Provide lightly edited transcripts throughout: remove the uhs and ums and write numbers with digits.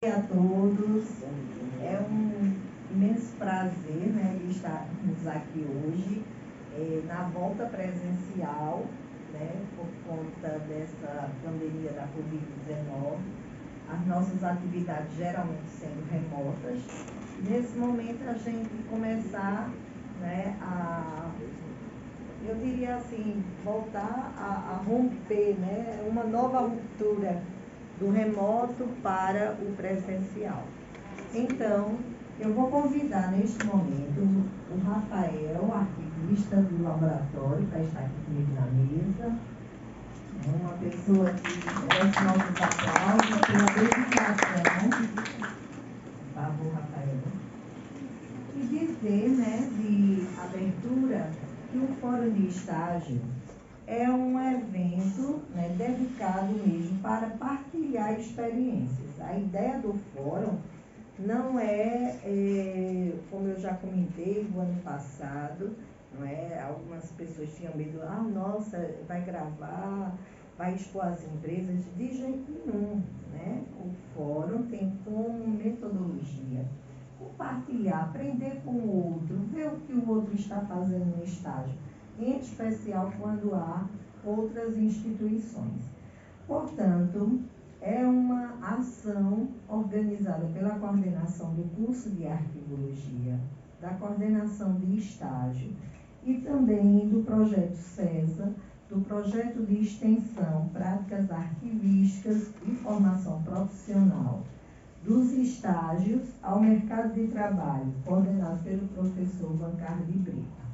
A todos, é um imenso prazer, né, de estarmos aqui hoje, na volta presencial, né, por conta dessa pandemia da Covid-19, as nossas atividades geralmente sendo remotas. Nesse momento a gente começar, né, eu diria assim, voltar a romper, né, uma nova ruptura do remoto para o presencial. Então, eu vou convidar neste momento o Rafael, arquivista do laboratório, para estar aqui comigo na mesa. É uma pessoa que merece nossos aplausos pela dedicação. Por favor, Rafael. E dizer, né, de abertura, que o Fórum de Estágio é um evento, né, dedicado mesmo para partilhar experiências. A ideia do fórum não como eu já comentei no ano passado, não é? Algumas pessoas tinham medo, nossa, vai gravar, vai expor as empresas. De jeito nenhum, né? O fórum tem como metodologia compartilhar, aprender com o outro, ver o que o outro está fazendo no estágio, em especial quando há outras instituições. Portanto, é uma ação organizada pela coordenação do curso de arquivologia, da coordenação de estágio e também do projeto CESA, do projeto de extensão, práticas arquivísticas e formação profissional, dos estágios ao mercado de trabalho, coordenado pelo professor Vancar de Brito.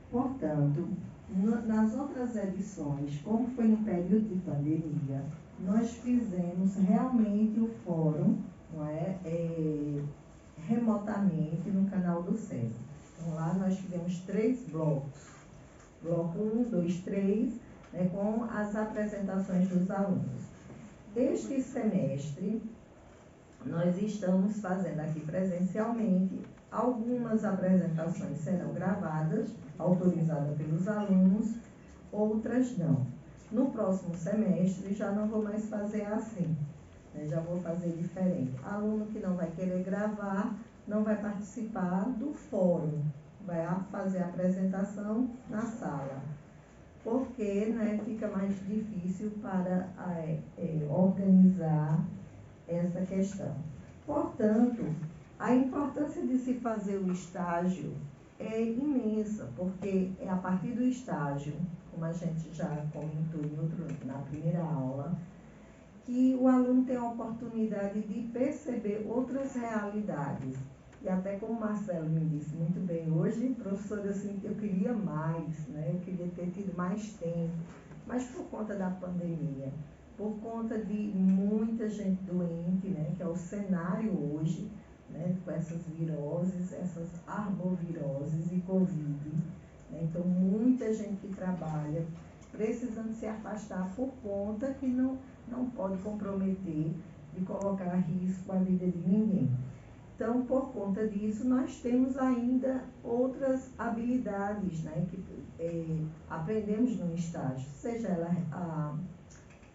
Portanto, nas outras edições, como foi no período de pandemia, nós fizemos realmente o fórum, não é, remotamente no canal do CESA. Então, lá nós tivemos 3 blocos. Bloco 1, 2, 3, né, com as apresentações dos alunos. Este semestre, nós estamos fazendo aqui presencialmente, algumas apresentações serão gravadas, autorizadas pelos alunos, outras não. No próximo semestre já não vou mais fazer assim, né? Já vou fazer diferente. Aluno que não vai querer gravar, não vai participar do fórum, vai fazer a apresentação na sala, porque, né, fica mais difícil para organizar essa questão. Portanto, a importância de se fazer o estágio é imensa, porque é a partir do estágio, como a gente já comentou na primeira aula, que o aluno tem a oportunidade de perceber outras realidades. E até como o Marcelo me disse muito bem hoje, professor, eu queria mais, né? Eu queria ter tido mais tempo, mas por conta da pandemia, por conta de muita gente doente, né, que é o cenário hoje, né, com essas viroses, essas arboviroses e Covid, né, então muita gente que trabalha precisando se afastar por conta que não pode comprometer de colocar a risco a vida de ninguém. Então, por conta disso, nós temos ainda outras habilidades, né, que aprendemos no estágio, seja ela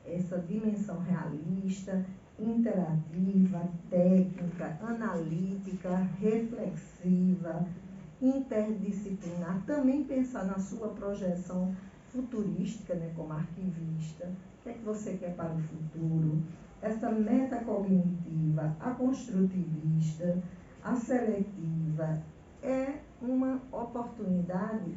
essa dimensão realista, interativa, técnica, analítica, reflexiva, interdisciplinar, também pensar na sua projeção futurística, né, como arquivista, o que é que você quer para o futuro, essa metacognitiva, a construtivista, a seletiva, é uma oportunidade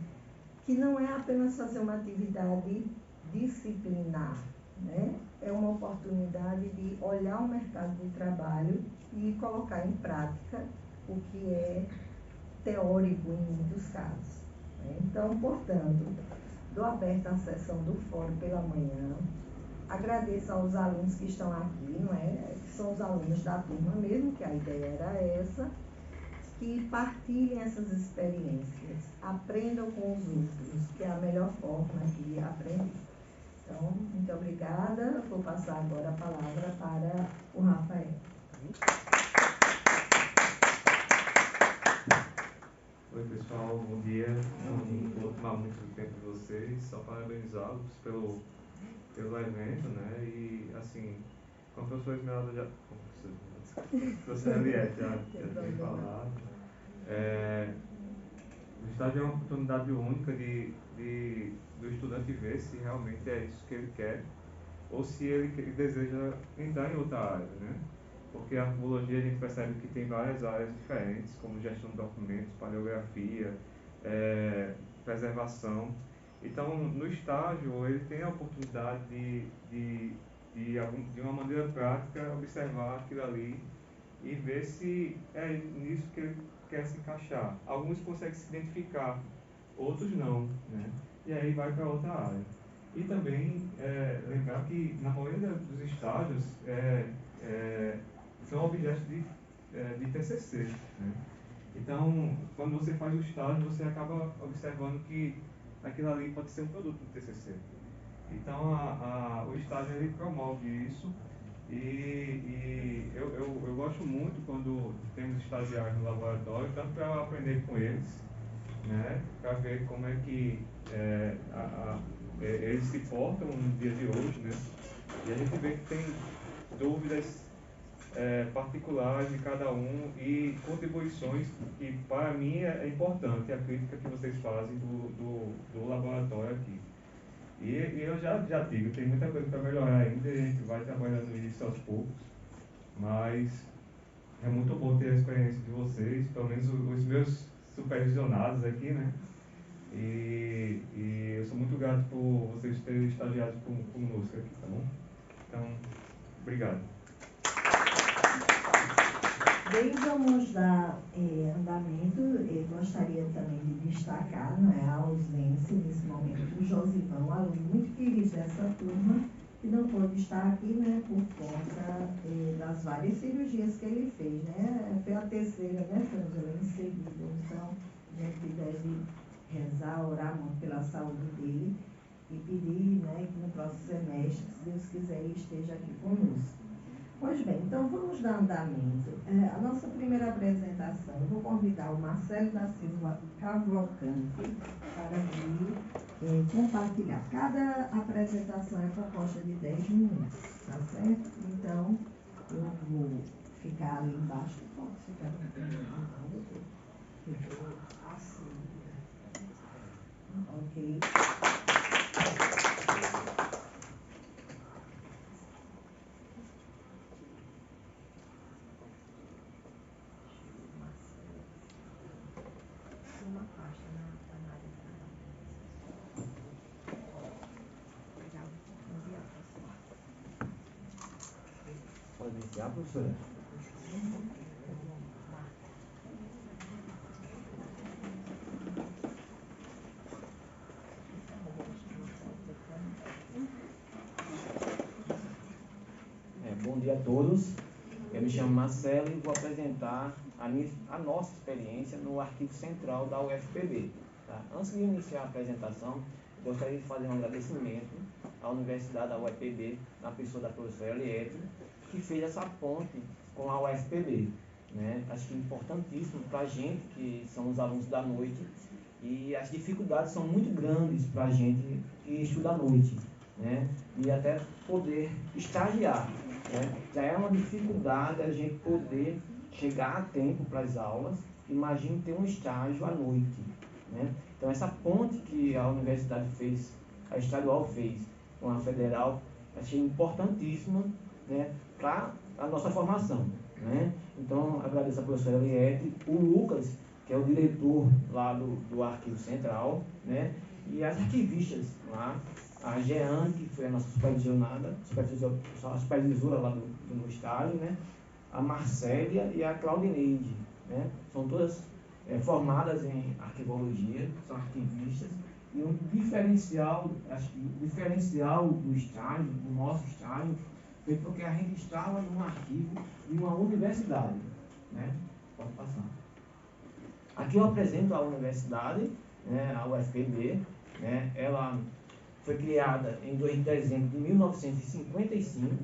que não é apenas fazer uma atividade disciplinar, né? É uma oportunidade de olhar o mercado de trabalho e colocar em prática o que é teórico em muitos casos, né? Então, portanto, dou aberta a sessão do fórum pela manhã. Agradeço aos alunos que estão aqui, não é? Que são os alunos da turma mesmo, que a ideia era essa, que partilhem essas experiências, aprendam com os outros, que é a melhor forma de aprender. Então, muito obrigada. Vou passar agora a palavra para o Rafael. Oi, pessoal, bom dia. Não vou tomar muito tempo de vocês, só parabenizá-los pelo evento, né? E, assim, com a professora Esmeralda Professora Eliette já tem falado. O estágio é uma oportunidade única do estudante ver se realmente é isso que ele quer ou se ele deseja entrar em outra área, né? Porque a arquivologia a gente percebe que tem várias áreas diferentes, como gestão de documentos, paleografia, preservação. Então, no estágio, ele tem a oportunidade de uma maneira prática, observar aquilo ali e ver se é nisso que ele quer se encaixar. Alguns conseguem se identificar, outros não, né? E aí vai para outra área. E também lembrar que na maioria dos estágios são objetos de TCC, né? Então, quando você faz o estágio, você acaba observando que aquilo ali pode ser um produto do TCC. Então, o estágio ele promove isso e eu gosto muito quando temos estagiários no laboratório, tanto para aprender com eles, né, para ver como é que eles se portam no dia de hoje, né, e a gente vê que tem dúvidas particulares de cada um e contribuições que para mim é importante, a crítica que vocês fazem do laboratório aqui. E eu já digo, tem muita coisa para melhorar ainda, a gente vai trabalhando isso aos poucos, mas é muito bom ter a experiência de vocês, pelo menos os meus supervisionados aqui, né? E eu sou muito grato por vocês terem estagiado conosco aqui, tá bom? Então, obrigado. Bem, vamos dar andamento. Eu gostaria também de destacar, a ausência nesse momento do Josivão, aluno muito querido dessa turma, que não pôde estar aqui, por conta das várias cirurgias que ele fez, Foi a terceira, Sângela, em seguida. Então, a gente deve rezar, orar muito pela saúde dele e pedir, que no próximo semestre, se Deus quiser, ele esteja aqui conosco. Pois bem, então vamos dar andamento. A nossa primeira apresentação, eu vou convidar o Marcelo da Silva Cavalcante para vir compartilhar. Cada apresentação é composta de 10 minutos, tá certo? Então, eu vou ficar ali embaixo. Pode ficar assim. Ok. Pode iniciar, professora? Bom dia a todos. Eu me chamo Marcelo e vou apresentar a nossa experiência no Arquivo Central da UFPB. Tá? Antes de iniciar a apresentação, gostaria de fazer um agradecimento à Universidade da UFPB, na pessoa da professora Eliette, que fez essa ponte com a UFPB. Acho que é importantíssimo para a gente, que são os alunos da noite, e as dificuldades são muito grandes para a gente que estuda à noite, e até poder estagiar. Já é uma dificuldade a gente poder chegar a tempo para as aulas, imagine ter um estágio à noite. Então, essa ponte que a universidade fez, a estadual fez com a federal, achei importantíssima para a nossa formação. Então, agradeço a professora Eliette, o Lucas, que é o diretor lá do Arquivo Central, e as arquivistas lá, a Jeane, que foi a nossa a supervisora lá do estágio, a Marcélia e a Claudineide, são todas formadas em arquivologia, são arquivistas, e um diferencial, acho que o diferencial do estágio, do nosso estágio, foi porque a gente estava num arquivo de uma universidade, Pode passar. Aqui eu apresento a universidade, a UFPB, ela foi criada em 2 de dezembro de 1955,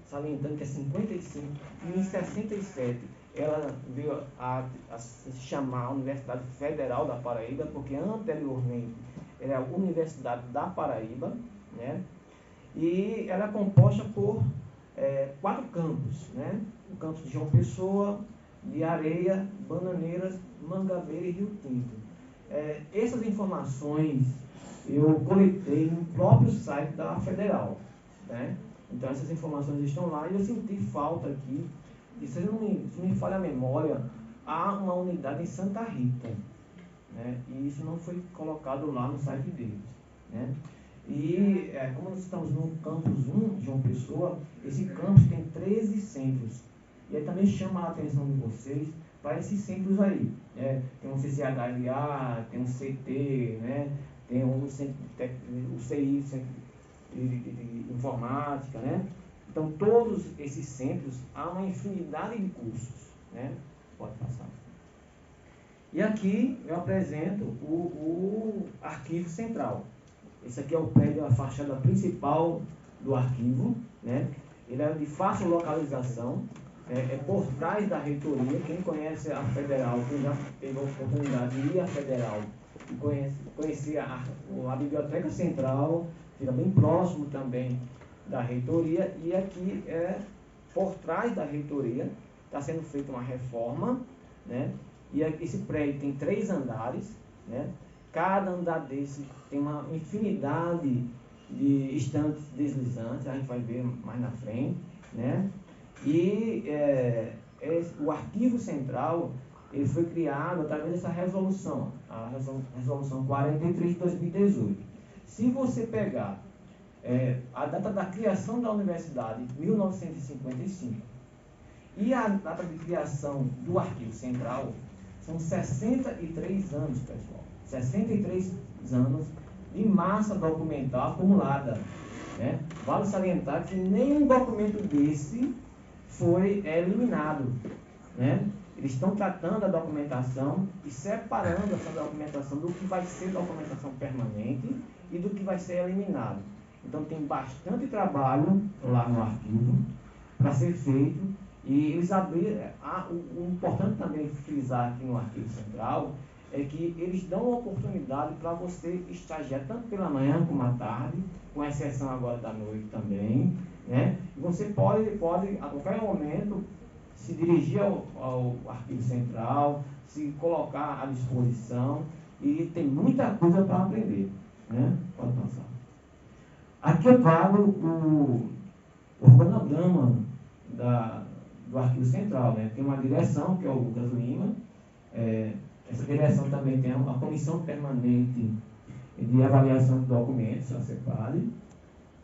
salientando que é 55, e em 67 ela veio a se chamar Universidade Federal da Paraíba, porque anteriormente era a Universidade da Paraíba, e ela é composta por 4 campos, o campus de João Pessoa, de Areia, Bananeiras, Mangabeira e Rio Tinto. Essas informações eu coletei no próprio site da Federal, né? Então essas informações estão lá e eu senti falta aqui, e se não me falha a memória, há uma unidade em Santa Rita, né? E isso não foi colocado lá no site deles, né? E como nós estamos no campus 1 de João Pessoa, esse campus tem 13 centros. E aí também chama a atenção de vocês para esses centros aí. Tem um CCHLA, tem um CT, né? Tem um centro o CI, Centro de Informática, né? Então, todos esses centros, há uma infinidade de cursos, né? Pode passar. E aqui eu apresento o arquivo central. Esse aqui é o prédio, a fachada principal do arquivo, né? Ele é de fácil localização, é por trás da reitoria. Quem conhece a Federal, quem já teve a oportunidade de ir à Federal e conhecer a Biblioteca Central, fica bem próximo também da reitoria. E aqui por trás da reitoria, está sendo feita uma reforma, né? E esse prédio tem 3 andares, né? Cada andar desse tem uma infinidade de estantes deslizantes, a gente vai ver mais na frente, né? E o arquivo central, ele foi criado através dessa resolução, a resolução 43 de 2018. Se você pegar a data da criação da universidade, 1955, e a data de criação do arquivo central, são 63 anos, pessoal. 63 anos de massa documental acumulada, né? Vale salientar que nenhum documento desse foi eliminado, né? Eles estão tratando a documentação e separando essa documentação do que vai ser documentação permanente e do que vai ser eliminado. Então tem bastante trabalho lá no arquivo para ser feito. E eles abriram, o importante também frisar aqui no arquivo central é que eles dão a oportunidade para você estagiar tanto pela manhã como à tarde, com exceção agora da noite também, né? Você pode a qualquer momento se dirigir ao arquivo central, se colocar à disposição, e tem muita coisa para aprender, né? Pode passar. Aqui eu trago o organograma do arquivo central, né? Tem uma direção, que é o Lucas Lima. Essa direção também tem uma comissão permanente de avaliação de documentos, a CEPAD.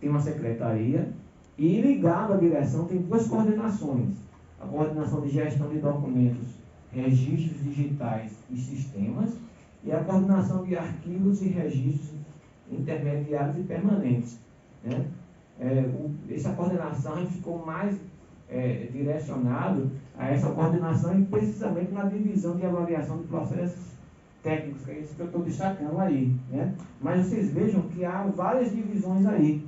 Tem uma secretaria. E ligado à direção tem 2 coordenações. A coordenação de gestão de documentos, registros digitais e sistemas, e a coordenação de arquivos e registros intermediários e permanentes, né? Essa coordenação a gente ficou mais direcionado a essa coordenação e precisamente na divisão de avaliação de processos técnicos, que é isso que eu estou destacando aí, né? Mas vocês vejam que há várias divisões aí,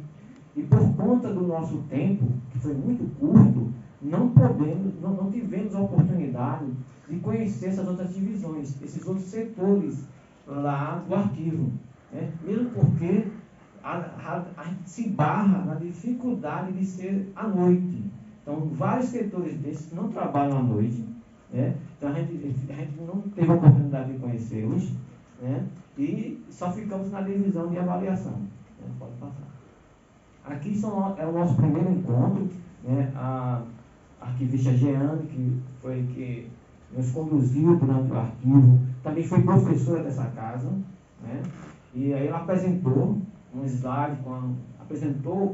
e por conta do nosso tempo, que foi muito curto, não tivemos a oportunidade de conhecer essas outras divisões, esses outros setores lá do arquivo, né? Mesmo porque a gente se barra na dificuldade de ser à noite. Então, vários setores desses não trabalham à noite, né? Então, a gente não teve a oportunidade de conhecê-los, né? E só ficamos na divisão de avaliação, né? Pode passar. Aqui é o nosso primeiro encontro, né? A arquivista Jeane, que nos conduziu durante o arquivo, também foi professora dessa casa, né? E aí ela apresentou um slide, apresentou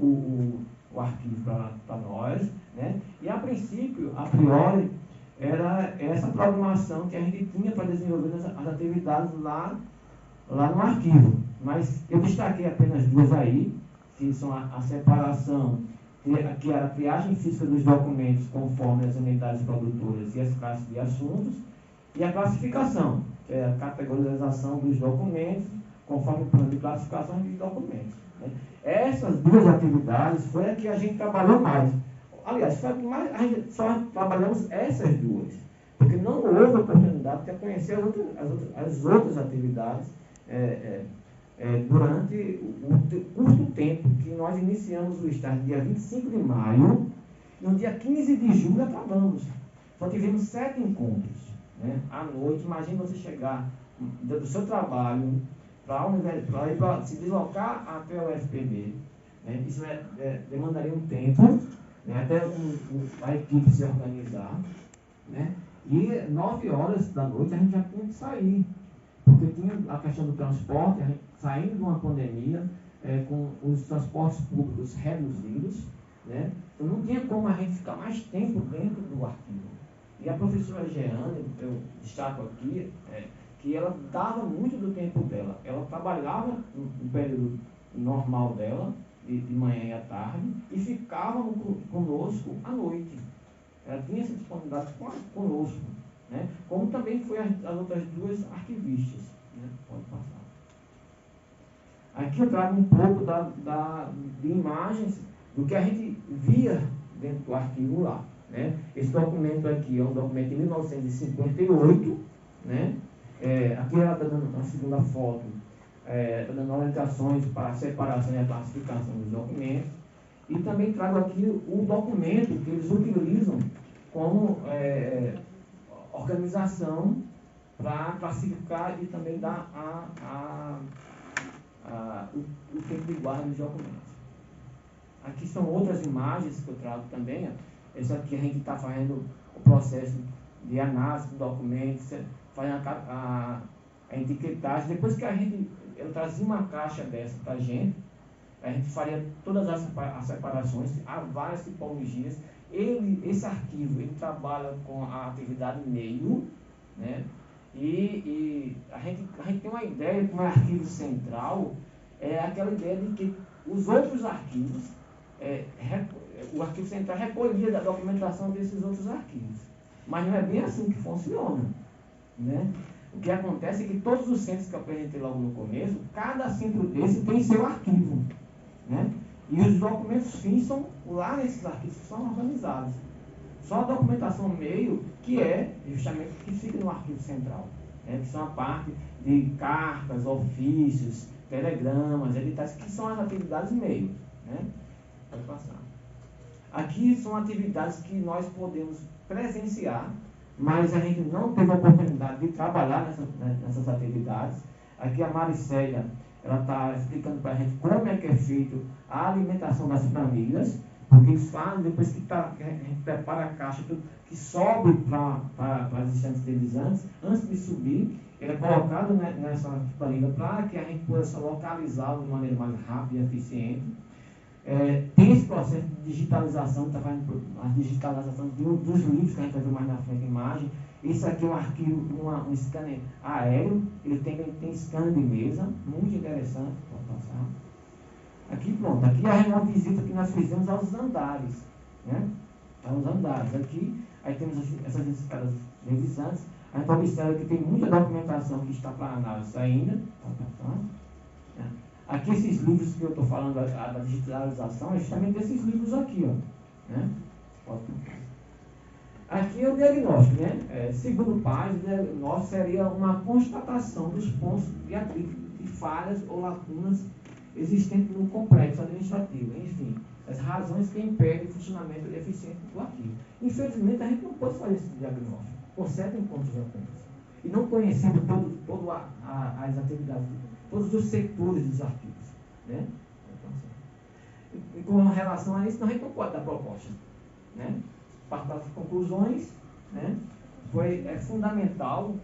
o arquivo para nós, né? E a priori, era essa programação que a gente tinha para desenvolver as atividades lá no arquivo. Mas eu destaquei apenas 2 aí, que são a separação, que era a triagem física dos documentos conforme as unidades produtoras e as classes de assuntos, e a classificação, que é a categorização dos documentos conforme o plano de classificação de documentos, né? Essas 2 atividades foi a que a gente trabalhou mais. Aliás, foi a que mais, a gente só trabalhamos essas 2, porque não houve oportunidade de conhecer as outras atividades durante o curto tempo que nós iniciamos o estágio, dia 25 de maio, No dia 15 de julho acabamos. Só tivemos 7 encontros, né? À noite. Imagina você chegar do seu trabalho para se deslocar até o UFPB. Né? Isso demandaria um tempo, né? Até a equipe se organizar. Né? E 9 horas da noite a gente já tinha que sair. Porque tinha a questão do transporte, a gente saindo de uma pandemia, com os transportes públicos reduzidos, né? Então não tinha como a gente ficar mais tempo dentro do arquivo. E a professora Jeane, eu destaco aqui, que ela dava muito do tempo dela. Ela trabalhava no período normal dela, de manhã e à tarde, e ficava conosco à noite. Ela tinha essa disponibilidade conosco, né? Como também foi as outras 2 arquivistas. Né? Pode passar. Aqui eu trago um pouco de imagens do que a gente via dentro do arquivo lá. Né? Esse documento aqui é um documento de 1958. Né? Aqui ela está dando a segunda foto, está dando orientações para a separação e a classificação dos documentos. E também trago aqui o documento que eles utilizam como organização para classificar e também dar o tempo de guarda dos documentos. Aqui são outras imagens que eu trago também. Essa aqui a gente está fazendo o processo de análise do documento, fazendo a etiquetagem. Depois que eu trazia uma caixa dessa para a gente faria todas as separações, há várias tipologias. Esse arquivo, ele trabalha com a atividade meio, né? E a gente tem uma ideia que um arquivo central é aquela ideia de que os outros arquivos, o arquivo central recolhia da documentação desses outros arquivos. Mas não é bem assim que funciona. Né? O que acontece é que todos os centros que eu apresentei logo no começo, cada centro desse tem seu arquivo. Né? E os documentos fins são lá nesses arquivos que são organizados. Só a documentação meio que é justamente que fica no arquivo central. Né? Que são a parte de cartas, ofícios, telegramas, editais, que são as atividades meio. Né? Pode passar. Aqui são atividades que nós podemos presenciar, mas a gente não teve a oportunidade de trabalhar nessas atividades. Aqui a Maricélia, ela está explicando para a gente como é que é feito a alimentação das famílias, porque eles fazem, depois que a gente prepara a caixa, tudo, que sobe para as estantes deles antes de subir, ele é colocado nessa planilha para que a gente possa localizá-lo de maneira mais rápida e eficiente. Tem esse processo de digitalização, está fazendo a digitalização dos livros, que a gente vai ver mais na frente a imagem. Isso aqui é um arquivo, um scanner aéreo, ele tem scanner de mesa, muito interessante, pode passar. Aqui pronto, aqui é uma visita que nós fizemos aos andares, né? Aos andares, aqui, aí temos essas escadas revisantes, a gente observa que tem muita documentação que está para análise ainda, pode passar. Aqui esses livros que eu estou falando da digitalização, é justamente desses livros aqui, ó, né? Pode passar. Aqui é o diagnóstico, né? Segundo o PAS, o diagnóstico seria uma constatação dos pontos de atrito, de falhas ou lacunas existentes no complexo administrativo, enfim, as razões que impedem o funcionamento eficiente do arquivo. Infelizmente, a gente não pode fazer esse diagnóstico por 7 encontros de apenas, e não conhecendo todas as atividades, todos os setores dos arquivos, né? E com relação a isso, a gente não pode dar proposta, né? Para as conclusões, né? Foi fundamental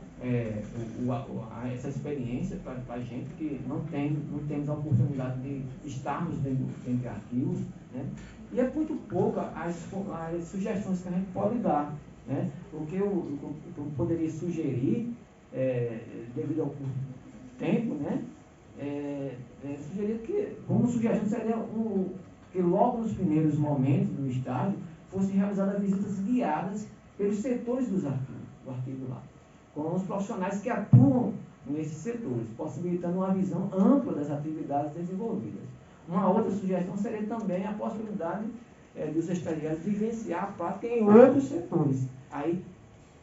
essa experiência para a gente, que não temos a oportunidade de estarmos dentro de arquivos, né? E é muito pouca as sugestões que a gente pode dar, né? O que eu poderia sugerir, devido ao tempo, né? Sugerir que, como sugestão, seria que logo nos primeiros momentos do estágio fossem realizadas visitas guiadas pelos setores do arquivo lá, com os profissionais que atuam nesses setores, possibilitando uma visão ampla das atividades desenvolvidas. Uma outra sugestão seria também a possibilidade dos estagiários vivenciar a prática em outros setores. Aí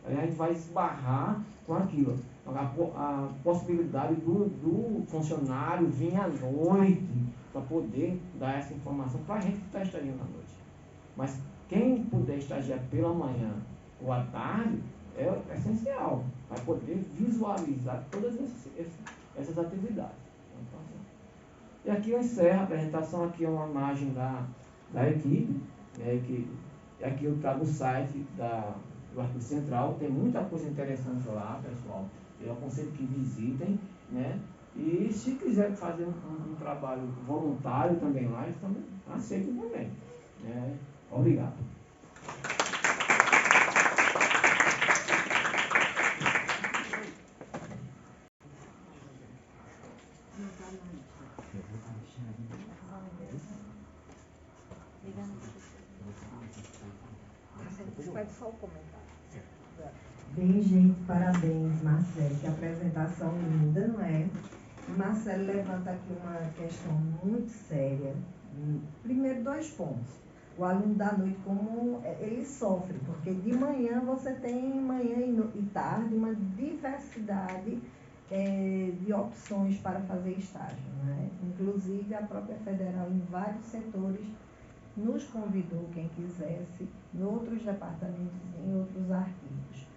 a gente vai esbarrar com aquilo, a possibilidade do funcionário vir à noite para poder dar essa informação para a gente que está estagiando à noite. Mas quem puder estagiar pela manhã ou à tarde é essencial para poder visualizar todas essas atividades. Então, e aqui eu encerro a apresentação. Aqui é uma imagem da equipe, né, aqui eu trago o site do Arquivo Central. Tem muita coisa interessante lá, pessoal. Eu aconselho que visitem, né? E se quiser fazer um trabalho voluntário também lá, eles também aceitam também. Obrigado. Só o comentário. Bem, gente, parabéns, Marcelo, que apresentação linda, não é? Marcelo levanta aqui uma questão muito séria. Primeiro, 2 pontos. O aluno da noite, como ele sofre, porque de manhã você tem manhã e tarde uma diversidade de opções para fazer estágio, né? Inclusive, a própria Federal, em vários setores, nos convidou, quem quisesse, em outros departamentos, em outros arquivos.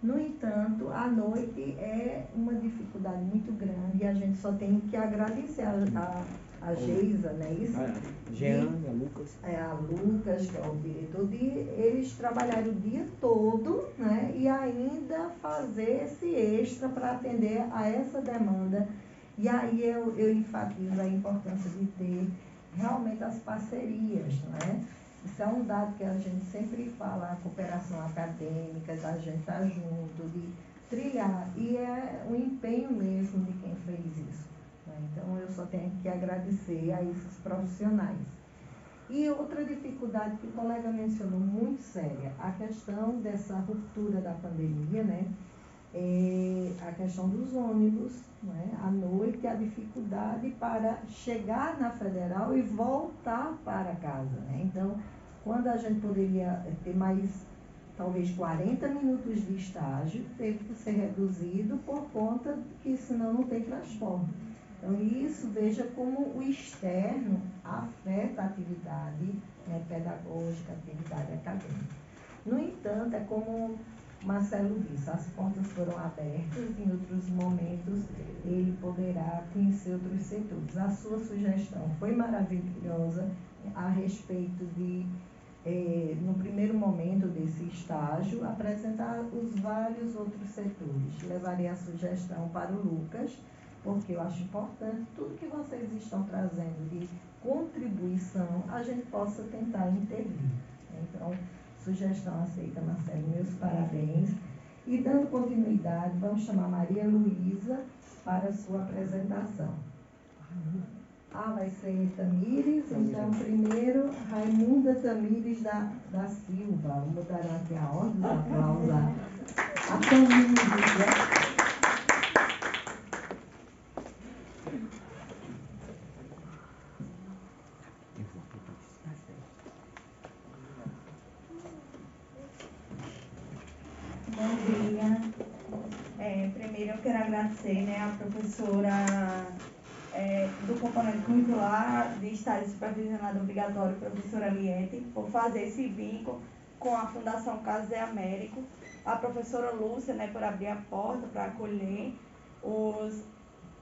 No entanto, à noite é uma dificuldade muito grande e a gente só tem que agradecer a Geisa, né? Isso. Jean, a Lucas. A Lucas, que é o diretor, de eles trabalharem o dia todo, né? E ainda fazer esse extra para atender a essa demanda. E aí eu enfatizo a importância de ter realmente as parcerias, né? Isso é um dado que a gente sempre fala, a cooperação acadêmica, da gente estar junto, de trilhar, e é um empenho mesmo de quem fez isso, né? Então, eu só tenho que agradecer a esses profissionais. E outra dificuldade que o colega mencionou, muito séria, a questão dessa ruptura da pandemia, né? A questão dos ônibus, né? À noite, a dificuldade para chegar na Federal e voltar para casa, né? Então, quando a gente poderia ter mais, talvez 40 minutos de estágio, teve que ser reduzido por conta que senão não tem transporte. Então, isso, veja como o externo afeta a atividade, né, pedagógica, a atividade acadêmica. No entanto, é como Marcelo disse, as portas foram abertas, em outros momentos ele poderá conhecer outros setores. A sua sugestão foi maravilhosa a respeito de, no primeiro momento desse estágio, apresentar os vários outros setores. Levarei a sugestão para o Lucas, porque eu acho importante tudo que vocês estão trazendo de contribuição, a gente possa tentar intervir. Então, sugestão aceita, Marcelo, meus parabéns. E dando continuidade, vamos chamar Maria Luísa para a sua apresentação. Vai ser Tamires, então primeiro Raimunda Tamires da Silva. Vamos mudar aqui a ordem, aplausos a Tamires. Bom dia. Primeiro eu quero agradecer, né, a professora do componente curricular de estágio supervisionado obrigatório, professora Liette, por fazer esse vínculo com a Fundação Casa de Américo, a professora Lúcia, né, por abrir a porta para acolher os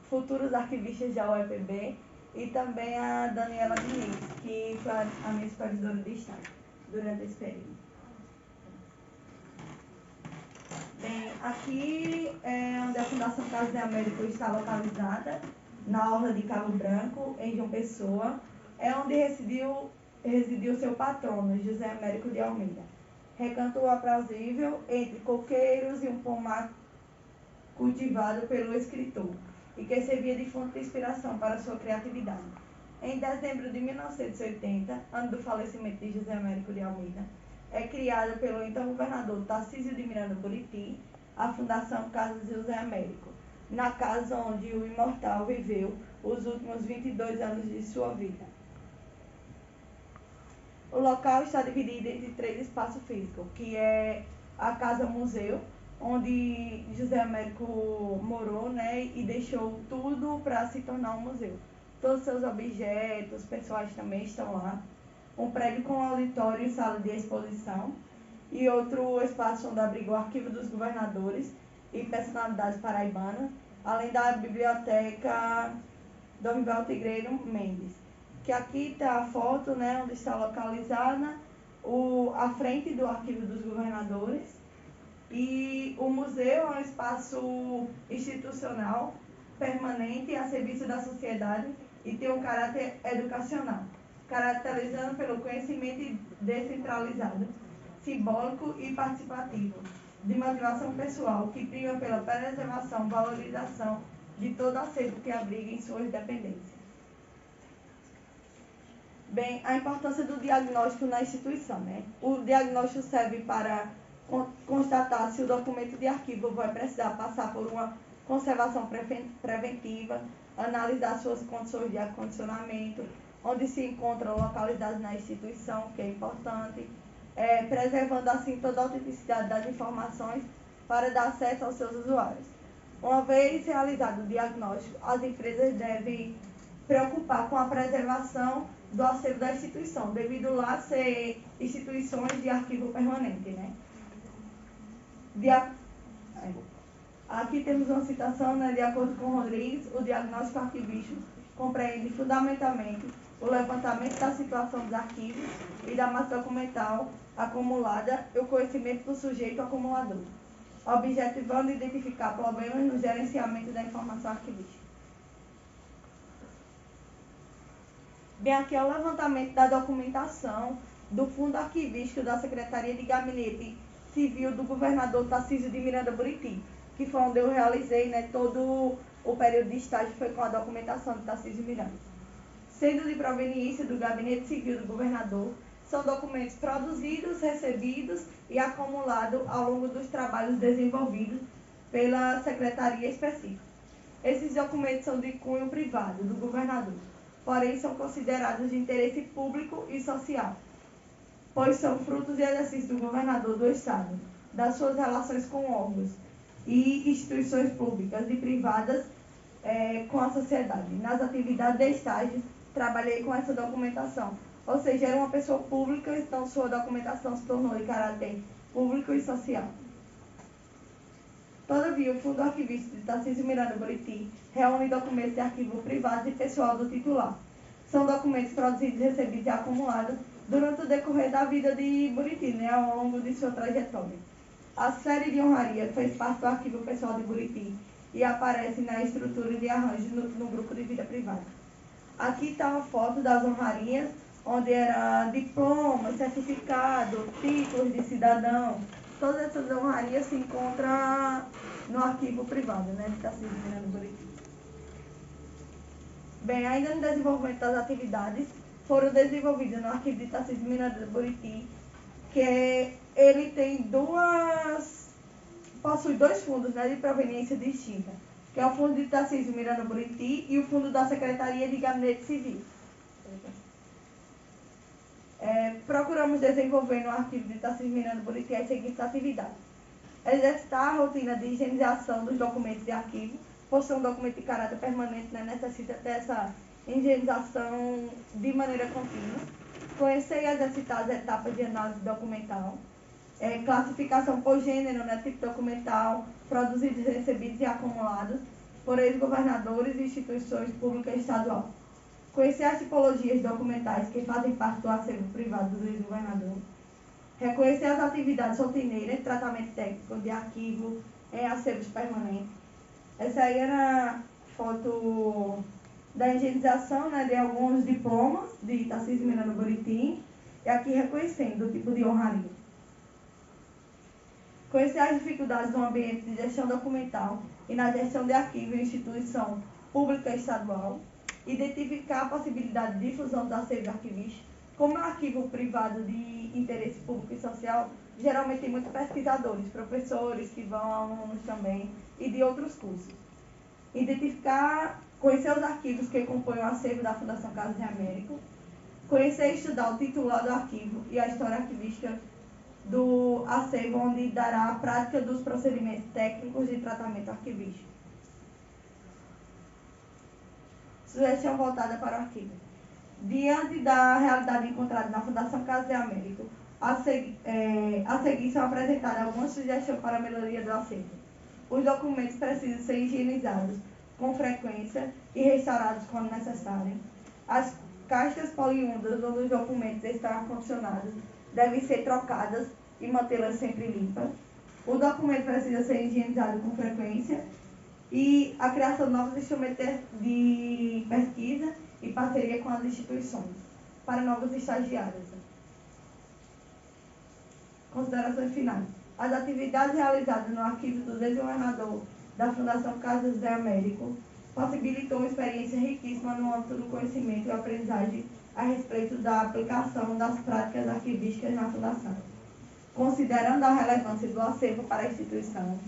futuros arquivistas da UEPB, e também a Daniela Diniz, que foi a minha supervisora de estágio durante esse período. Bem, aqui é onde a Fundação Casa de Américo está localizada, na orla de Cabo Branco, em João Pessoa, é onde residiu seu patrono, José Américo de Almeida. Recanto aprazível entre coqueiros e um pomar cultivado pelo escritor, e que servia de fonte de inspiração para sua criatividade. Em dezembro de 1980, ano do falecimento de José Américo de Almeida, é criada pelo então governador Tarcísio de Miranda Buriti a Fundação Casa José Américo, na casa onde o imortal viveu os últimos 22 anos de sua vida. O local está dividido entre 3 espaços físicos, que é a Casa-Museu, onde José Américo morou, né, e deixou tudo para se tornar um museu. Todos os seus objetos pessoais também estão lá. um prédio com auditório e sala de exposição, e outro espaço onde abriga o Arquivo dos Governadores e Personalidades Paraibanas, além da Biblioteca Dorival Tigreiro Mendes, que aqui está a foto, né, onde está localizada a frente do Arquivo dos Governadores, e o museu é um espaço institucional permanente a serviço da sociedade e tem um caráter educacional, caracterizando pelo conhecimento descentralizado, simbólico e participativo, de motivação pessoal, que prima pela preservação, valorização de todo acervo que abriga em suas dependências. Bem, a importância do diagnóstico na instituição, né? O diagnóstico serve para constatar se o documento de arquivo vai precisar passar por uma conservação preventiva, analisar suas condições de acondicionamento, onde se encontram localizados na instituição, que é importante, preservando assim toda a autenticidade das informações para dar acesso aos seus usuários. Uma vez realizado o diagnóstico, as empresas devem preocupar com a preservação do acervo da instituição, devido lá ser instituições de arquivo permanente, né? Aqui temos uma citação, né? De acordo com Rodrigues, o diagnóstico arquivístico compreende fundamentalmente o levantamento da situação dos arquivos e da massa documental acumulada e o conhecimento do sujeito acumulador, objetivando identificar problemas no gerenciamento da informação arquivística. Bem, aqui é o levantamento da documentação do Fundo Arquivístico da Secretaria de Gabinete Civil do governador Tarcísio de Miranda Buriti, que foi onde eu realizei, né, todo o período de estágio foi com a documentação de Tarcísio Miranda. Sendo de proveniência do Gabinete Civil do governador, são documentos produzidos, recebidos e acumulados ao longo dos trabalhos desenvolvidos pela secretaria específica. Esses documentos são de cunho privado do governador, porém são considerados de interesse público e social, pois são frutos de exercício do governador do Estado, das suas relações com órgãos e instituições públicas e privadas com a sociedade. Nas atividades de estágio, trabalhei com essa documentação, ou seja, era uma pessoa pública, então sua documentação se tornou de caráter público e social. Todavia, o Fundo Arquivístico de Tarcísio Miranda Buriti reúne documentos de arquivo privado e pessoal do titular. São documentos produzidos, recebidos e acumulados durante o decorrer da vida de Buriti, né, ao longo de sua trajetória. A série de honraria fez parte do arquivo pessoal de Buriti e aparece na estrutura de arranjo no grupo de vida privada. Aqui está uma foto das honrarias, onde era diploma, certificado, títulos de cidadão. Todas essas honrarias se encontram no arquivo privado, né, de Tarcísio Miranda Buriti. Bem, ainda no desenvolvimento das atividades, foram desenvolvidas no arquivo de Tarcísio Miranda Buriti, que ele tem possui dois fundos, né, de proveniência distinta, que é o fundo de Tarcísio Miranda Buriti e o fundo da Secretaria de Gabinete Civil. Procuramos desenvolver no arquivo de Tarcísio Miranda Buriti as seguintes atividades: exercitar a rotina de higienização dos documentos de arquivo, por ser um documento de caráter permanente, né, necessita ter essa higienização de maneira contínua. Conhecer e exercitar as etapas de análise documental, classificação por gênero, né, tipo documental, produzidos, recebidos e acumulados por ex-governadores e instituições públicas estaduais. Conhecer as tipologias documentais que fazem parte do acervo privado do ex-governador. Reconhecer as atividades rotineiras, tratamento técnico de arquivo em acervos permanentes. Essa aí era a foto da higienização, né, de alguns diplomas de Tarcísio Miranda Buriti, e aqui reconhecendo o tipo de honraria. Conhecer as dificuldades do ambiente de gestão documental e na gestão de arquivo em instituição pública estadual. Identificar a possibilidade de difusão dos acervos arquivísticos. Como é um arquivo privado de interesse público e social, geralmente tem muitos pesquisadores, professores que vão, alunos também, e de outros cursos. Conhecer os arquivos que compõem o acervo da Fundação Carlos de Américo. Conhecer e estudar o titular do arquivo e a história arquivística do acervo, onde dará a prática dos procedimentos técnicos de tratamento arquivístico. Sugestão voltada para o arquivo. Diante da realidade encontrada na Fundação Casa de Américo, a seguir são apresentadas algumas sugestões para a melhoria do acervo. Os documentos precisam ser higienizados com frequência e restaurados quando necessário. As caixas poliúndas onde os documentos estão acondicionados devem ser trocadas e mantê-las sempre limpas. O documento precisa ser higienizado com frequência e a criação de novos instrumentos de pesquisa e parceria com as instituições para novos estagiários. Considerações finais. As atividades realizadas no arquivo do desenvolvedor da Fundação Casa de Américo possibilitou uma experiência riquíssima no âmbito do conhecimento e aprendizagem a respeito da aplicação das práticas arquivísticas na Fundação. Considerando a relevância do acervo para a instituição,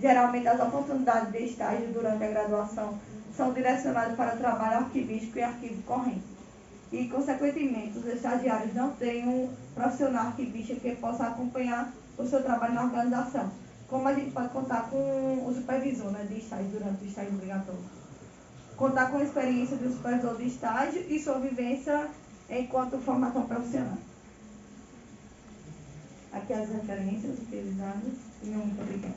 geralmente as oportunidades de estágio durante a graduação são direcionadas para trabalho arquivístico e arquivo corrente. E, consequentemente, os estagiários não têm um profissional arquivista que possa acompanhar o seu trabalho na organização. Como a gente pode contar com o supervisor, né, de estágio durante o estágio obrigatório. Contar com a experiência do supervisor de estágio e sua vivência enquanto formação profissional. Aqui as referências utilizadas e muito obrigada.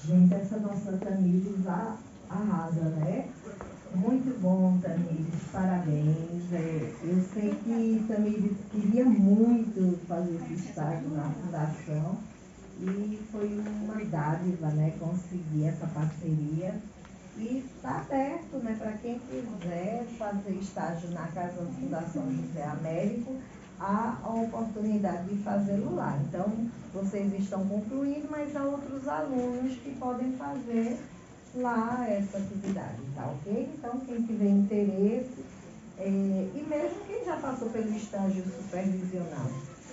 Gente, essa nossa Tamires arrasa, né? Muito bom, Tamires, parabéns. Eu sei que Tamires queria muito fazer esse estágio na Fundação e foi uma dádiva, né, conseguir essa parceria. E está aberto, né, para quem quiser fazer estágio na Casa da Fundação José Américo, há a oportunidade de fazê-lo lá. Então, vocês estão concluindo, mas há outros alunos que podem fazer lá essa atividade, tá ok? Então, quem tiver interesse, e mesmo quem já passou pelo estágio supervisional,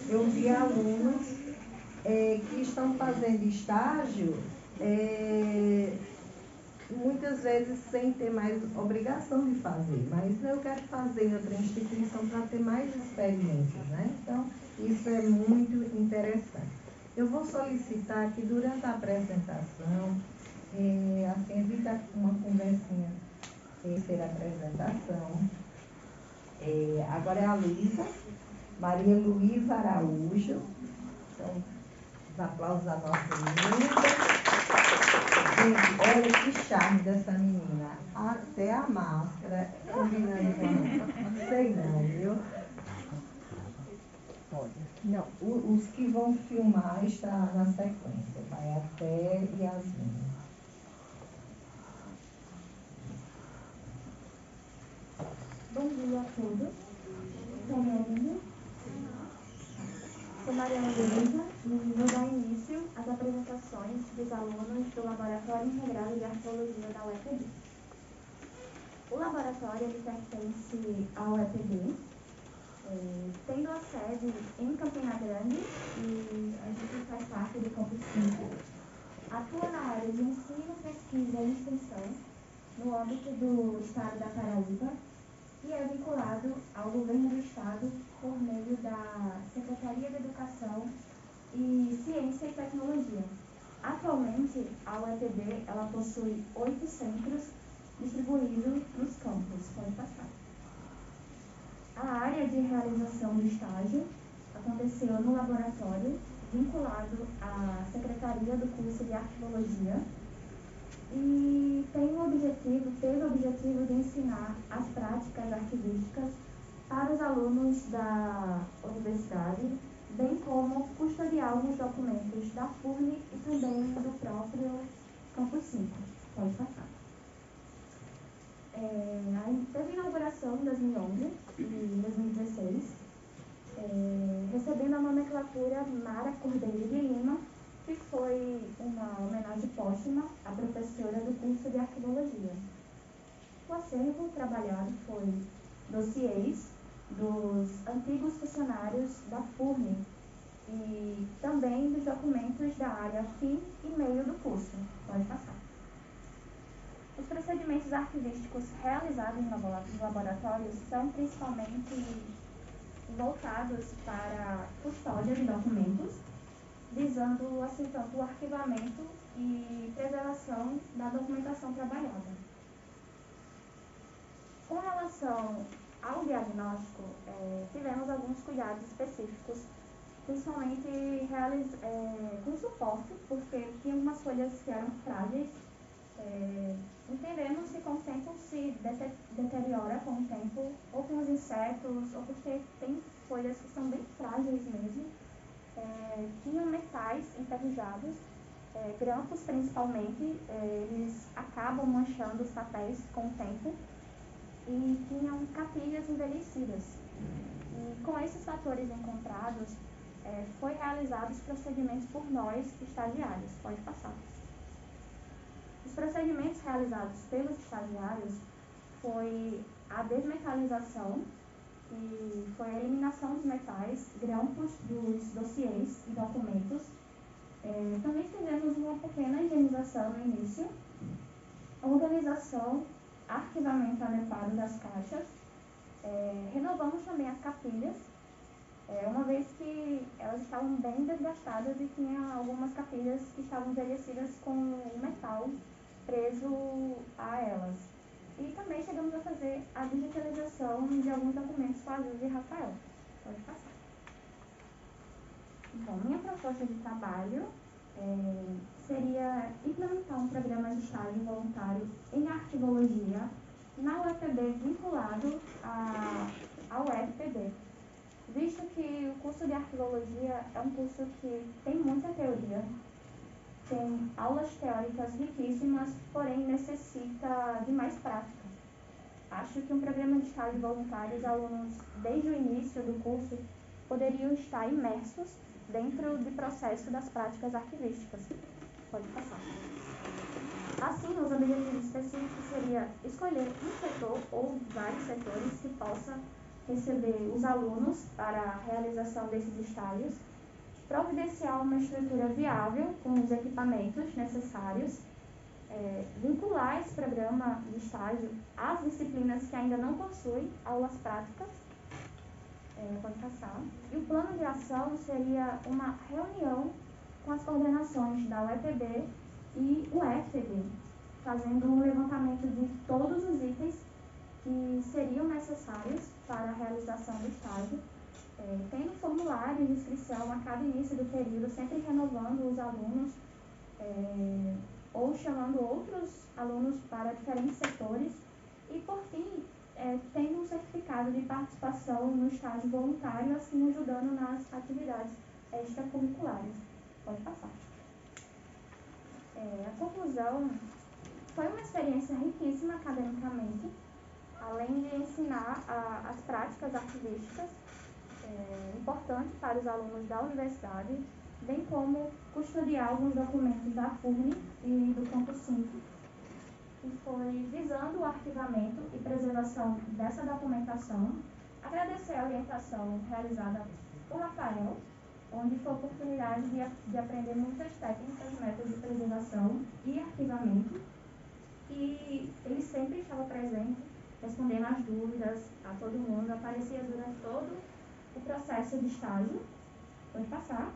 eu vi alunos que estão fazendo estágio, muitas vezes sem ter mais obrigação de fazer, mas eu quero fazer em outra instituição para ter mais experiências, né? Então, isso é muito interessante. Eu vou solicitar que durante a apresentação, assim, evita uma conversinha ter a apresentação. Agora é a Luísa, Maria Luísa Araújo. Então, os aplausos à nossa menina. Gente, olha que charme dessa menina. Até a máscara combinando com sei não, viu? Pode. Não, os que vão filmar está na sequência. Vai até Yasmin. Bom dia a todos. Estão me ouvindo? Sou Mariana Luísa e vou dar início às apresentações dos alunos do Laboratório Integrado de Arqueologia da UEPB. O laboratório pertence ao UEPB, tendo a sede em Campina Grande e a gente faz parte do Campus 5. Atua na área de ensino, pesquisa e extensão no âmbito do Estado da Paraíba e é vinculado ao governo do Estado por meio da Secretaria de Educação e Ciência e Tecnologia. Atualmente, a UEPB ela possui 8 centros distribuídos nos campos. Pode passar. A área de realização do estágio aconteceu no laboratório, vinculado à Secretaria do curso de Arqueologia, e teve o objetivo de ensinar as práticas arquivísticas para os alunos da universidade, bem como custodiar alguns documentos da FURN e também do próprio Campus 5. Pode passar. Teve a inauguração em 2011 e 2016, recebendo a nomenclatura Mara Cordeiro de Lima, que foi uma homenagem póstuma à professora do curso de Arqueologia. O acervo trabalhado foi dossiês dos antigos funcionários da FURN e também dos documentos da área fim e meio do curso. Pode passar. Os procedimentos arquivísticos realizados nos laboratórios são principalmente voltados para custódia de documentos, visando assim tanto o arquivamento e preservação da documentação trabalhada. Com relação ao diagnóstico, tivemos alguns cuidados específicos, principalmente com suporte, porque tinha algumas folhas que eram frágeis. Entendemos que com o tempo se deteriora com o tempo, ou com os insetos, ou porque tem folhas que são bem frágeis mesmo. Tinham metais enferrujados, grampos principalmente, eles acabam manchando os papéis com o tempo, e tinham capilhas envelhecidas. E com esses fatores encontrados, foi realizados procedimentos por nós, estagiários. Pode passar. Os procedimentos realizados pelos estagiários foi a desmetalização, e foi a eliminação dos metais, grampos dos dossiês e documentos. Também fizemos uma pequena higienização no início, organização, arquivamento adequado das caixas. Renovamos também as capilhas, uma vez que elas estavam bem desgastadas e tinha algumas capilhas que estavam envelhecidas com o metal preso a elas. E também chegamos a fazer a digitalização de alguns documentos com a ajuda de Rafael. Pode passar. Bom, minha proposta de trabalho seria implementar um programa de estágio voluntário em arquivologia na UFPB vinculado ao UFPB, visto que o curso de arquivologia é um curso que tem muita teoria, tem aulas teóricas riquíssimas, porém necessita de mais prática. Acho que um programa de estágio voluntário, os alunos, desde o início do curso, poderiam estar imersos dentro do processo das práticas arquivísticas. Pode passar. Assim, os objetivos específicos seria escolher um setor ou vários setores que possa receber os alunos para a realização desses estágios, providenciar uma estrutura viável com os equipamentos necessários, vincular esse programa de estágio às disciplinas que ainda não possuem aulas práticas. Pode passar. E o plano de ação seria uma reunião com as coordenações da UEPB e o UFPB, fazendo um levantamento de todos os itens que seriam necessários para a realização do estágio, tendo formulário de inscrição a cada início do período, sempre renovando os alunos, ou chamando outros alunos para diferentes setores, e por fim, tendo um certificado de participação no estágio voluntário, assim ajudando nas atividades extracurriculares. Pode passar. A conclusão foi uma experiência riquíssima academicamente, além de ensinar as práticas arquivísticas, importante para os alunos da universidade, bem como custodiar alguns documentos da FURNE e do Campus 5. E foi visando o arquivamento e preservação dessa documentação, agradecer a orientação realizada por Rafael, onde foi a oportunidade de aprender muitas técnicas, métodos de preservação e arquivamento, e ele sempre estava presente, respondendo às dúvidas a todo mundo, aparecia durante todo o processo de estágio. Pode passar.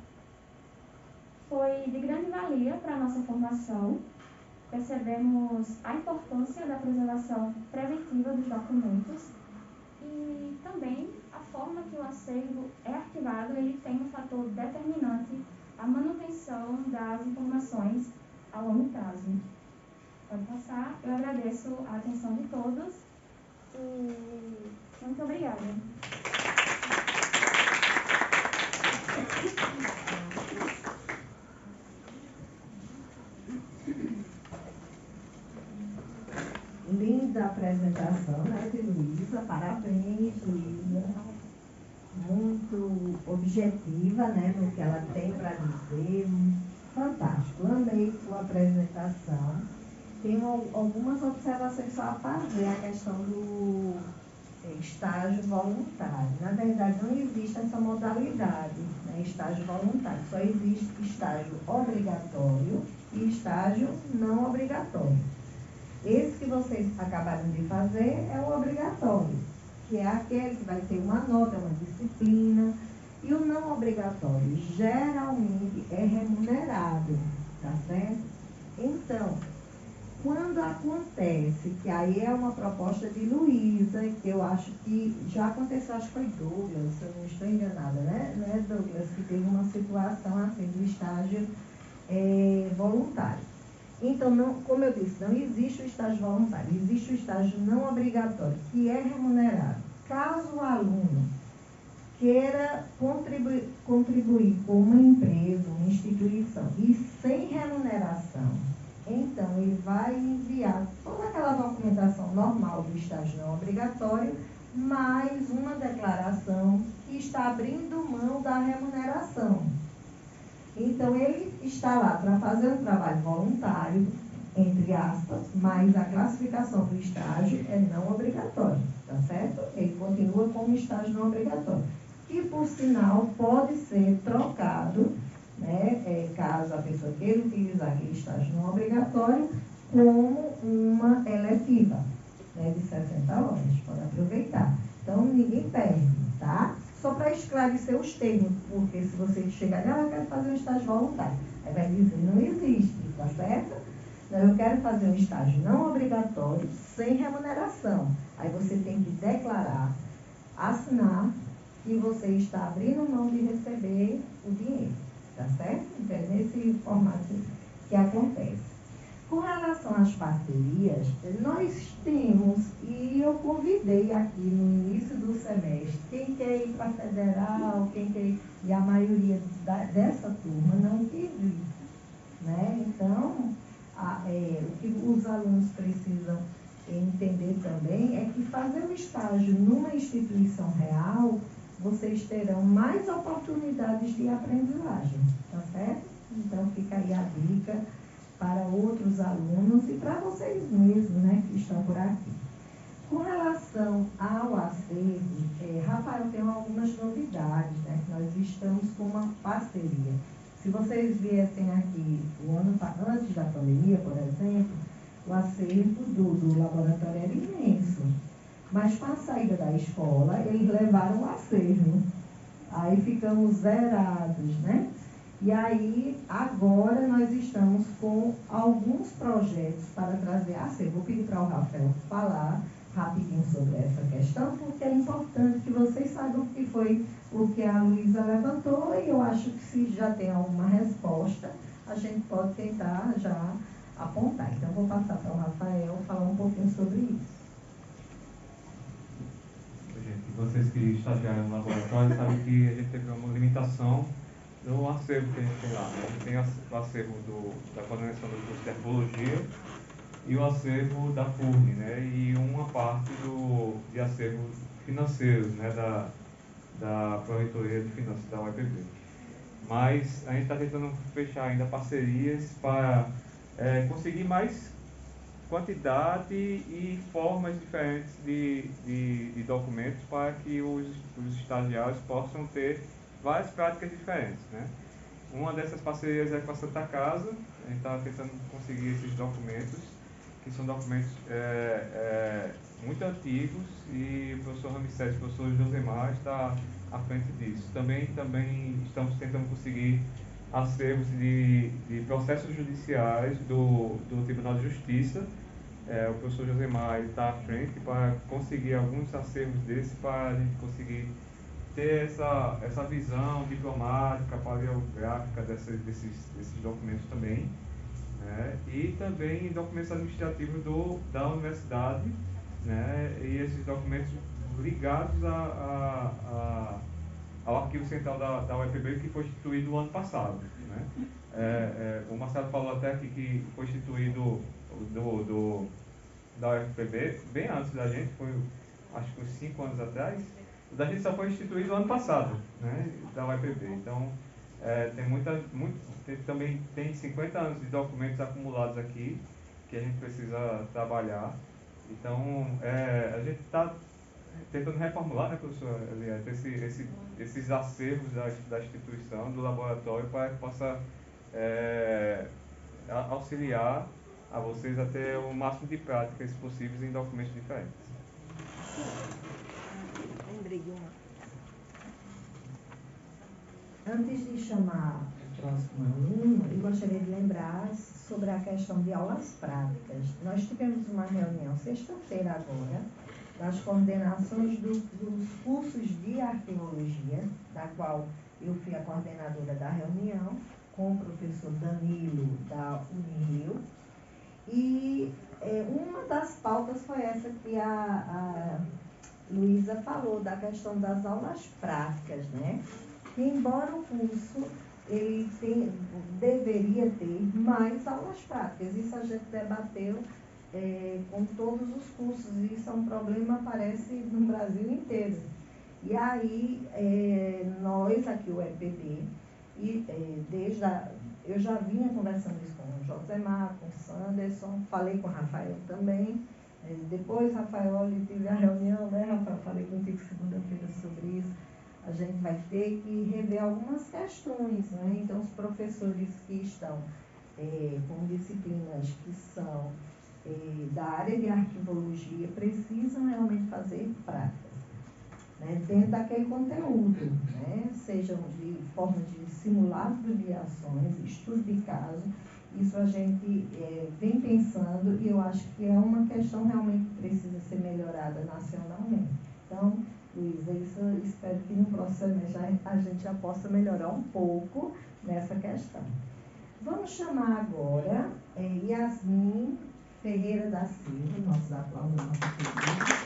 Foi de grande valia para a nossa formação. Percebemos a importância da preservação preventiva dos documentos e também a forma que o acervo é arquivado, ele tem um fator determinante à manutenção das informações a longo prazo. Pode passar. Eu agradeço a atenção de todos e muito obrigada. Linda apresentação, né, de Luísa? Parabéns, Luísa. Muito objetiva, né, no que ela tem para dizer. Fantástico. Amei sua apresentação. Tenho algumas observações só a fazer, a questão do estágio voluntário. Na verdade, não existe essa modalidade, né, estágio voluntário. Só existe estágio obrigatório e estágio não obrigatório. Esse que vocês acabaram de fazer é o obrigatório. que é aquele que vai ter uma nota, uma disciplina. E o não obrigatório geralmente é remunerado, tá certo? Então, quando acontece, que aí é uma proposta de Luísa, que eu acho que já aconteceu, acho que foi Douglas, se eu não estou enganada, né, Douglas, que teve uma situação assim do estágio voluntário. Então, não, como eu disse, não existe o estágio voluntário, existe o estágio não obrigatório, que é remunerado. Caso o aluno queira contribuir com uma empresa, uma instituição, e sem remuneração, então ele vai enviar toda aquela documentação normal do estágio não obrigatório, mais uma declaração que está abrindo mão da remuneração. Então, ele está lá para fazer um trabalho voluntário, entre aspas, mas a classificação do estágio é não obrigatório, tá certo? Ele continua como estágio não obrigatório, que, por sinal, pode ser trocado, né, caso a pessoa queira utilizar aquele estágio não obrigatório, como uma eletiva, né, de 60 horas, pode aproveitar. Então, ninguém perde, tá? Só para esclarecer os termos, porque se você chegar lá, eu quero fazer um estágio voluntário, aí vai dizer, não existe, tá certo? Então, eu quero fazer um estágio não obrigatório, sem remuneração. Aí você tem que declarar, assinar, que você está abrindo mão de receber o dinheiro, tá certo? Então, é nesse formato que acontece. Com relação às parcerias, nós temos, e eu convidei aqui no início do semestre, quem quer ir para a federal, quem quer ir, e a maioria dessa turma não quis ir, né? Então, o que os alunos precisam entender também é que fazer o estágio numa instituição real, vocês terão mais oportunidades de aprendizagem, tá certo? Então, fica aí a dica para outros alunos e para vocês mesmos, né, que estão por aqui. Com relação ao acervo, Rafael, tem algumas novidades, né, que nós estamos com uma parceria. Se vocês viessem aqui antes da pandemia, por exemplo, o acervo do laboratório era imenso. Mas com a saída da escola, eles levaram o acervo. Aí ficamos zerados, né? E aí, agora nós estamos com alguns projetos para trazer acervo. Vou pedir para o Rafael falar rapidinho sobre essa questão, porque é importante que vocês saibam o que foi o que a Luísa levantou, e eu acho que se já tem alguma resposta, a gente pode tentar já apontar. Então, vou passar para o Rafael falar um pouquinho sobre isso. Gente, vocês que estagiaram no laboratório sabem que a gente teve uma limitação no acervo que a gente tem lá. A gente tem o acervo da coordenação do curso de Herpologia e o acervo da FURN, né? E uma parte de acervos financeiros, né? Da Pró-Reitoria de Finanças da UEPB. Mas a gente está tentando fechar ainda parcerias para conseguir mais quantidade e formas diferentes de documentos para que os estagiários possam ter várias práticas diferentes, né? Uma dessas parcerias é com a Santa Casa. A gente está tentando conseguir esses documentos, que são documentos muito antigos, e o professor Ramsés e o professor Josemar está à frente disso. Também estamos tentando conseguir acervos de processos judiciais do Tribunal de Justiça. O professor Josemar está à frente para conseguir alguns acervos desses, para a gente conseguir ter essa visão diplomática, paleográfica desses documentos também, né? E também documentos administrativos da universidade, né? E esses documentos ligados ao arquivo central da UEPB, que foi instituído no ano passado, né? O Marcelo falou até aqui que foi instituído da UFPB bem antes da gente, foi acho que uns 5 anos atrás. O da gente só foi instituído no ano passado, né, da UFPB. Então, também tem 50 anos de documentos acumulados aqui que a gente precisa trabalhar. Então, a gente está tentando reformular, né, professor Eliette, esses acervos da instituição, do laboratório, para que possa auxiliar a vocês a ter o máximo de práticas possíveis em documentos diferentes. Antes de chamar o próximo aluno, eu gostaria de lembrar sobre a questão de aulas práticas. Nós tivemos uma reunião sexta-feira agora, das coordenações dos cursos de arqueologia, da qual eu fui a coordenadora da reunião, com o professor Danilo, da Unirio. E uma das pautas foi essa que a Luísa falou, da questão das aulas práticas, né? Que, embora o curso ele deveria ter mais aulas práticas, isso a gente debateu com todos os cursos, e isso é um problema, parece, no Brasil inteiro. E aí, nós aqui, o EPB, eu já vinha conversando isso com o Josemar, com o Sanderson, falei com o Rafael também. Depois, Rafael, eu tive a reunião, né, Rafael? Falei contigo segunda-feira sobre isso. A gente vai ter que rever algumas questões, né? Então, os professores que estão com disciplinas que são da área de arquivologia precisam realmente fazer práticas, né? Dentro daquele conteúdo, né? Sejam de forma de simulacro de ações, estudo de caso. Isso a gente vem pensando, e eu acho que é uma questão realmente que precisa ser melhorada nacionalmente. Então, Luísa, isso eu espero que no próximo semestre a gente já possa melhorar um pouco nessa questão. Vamos chamar agora Yasmin Ferreira da Silva, nossos aplausos, nossa querida.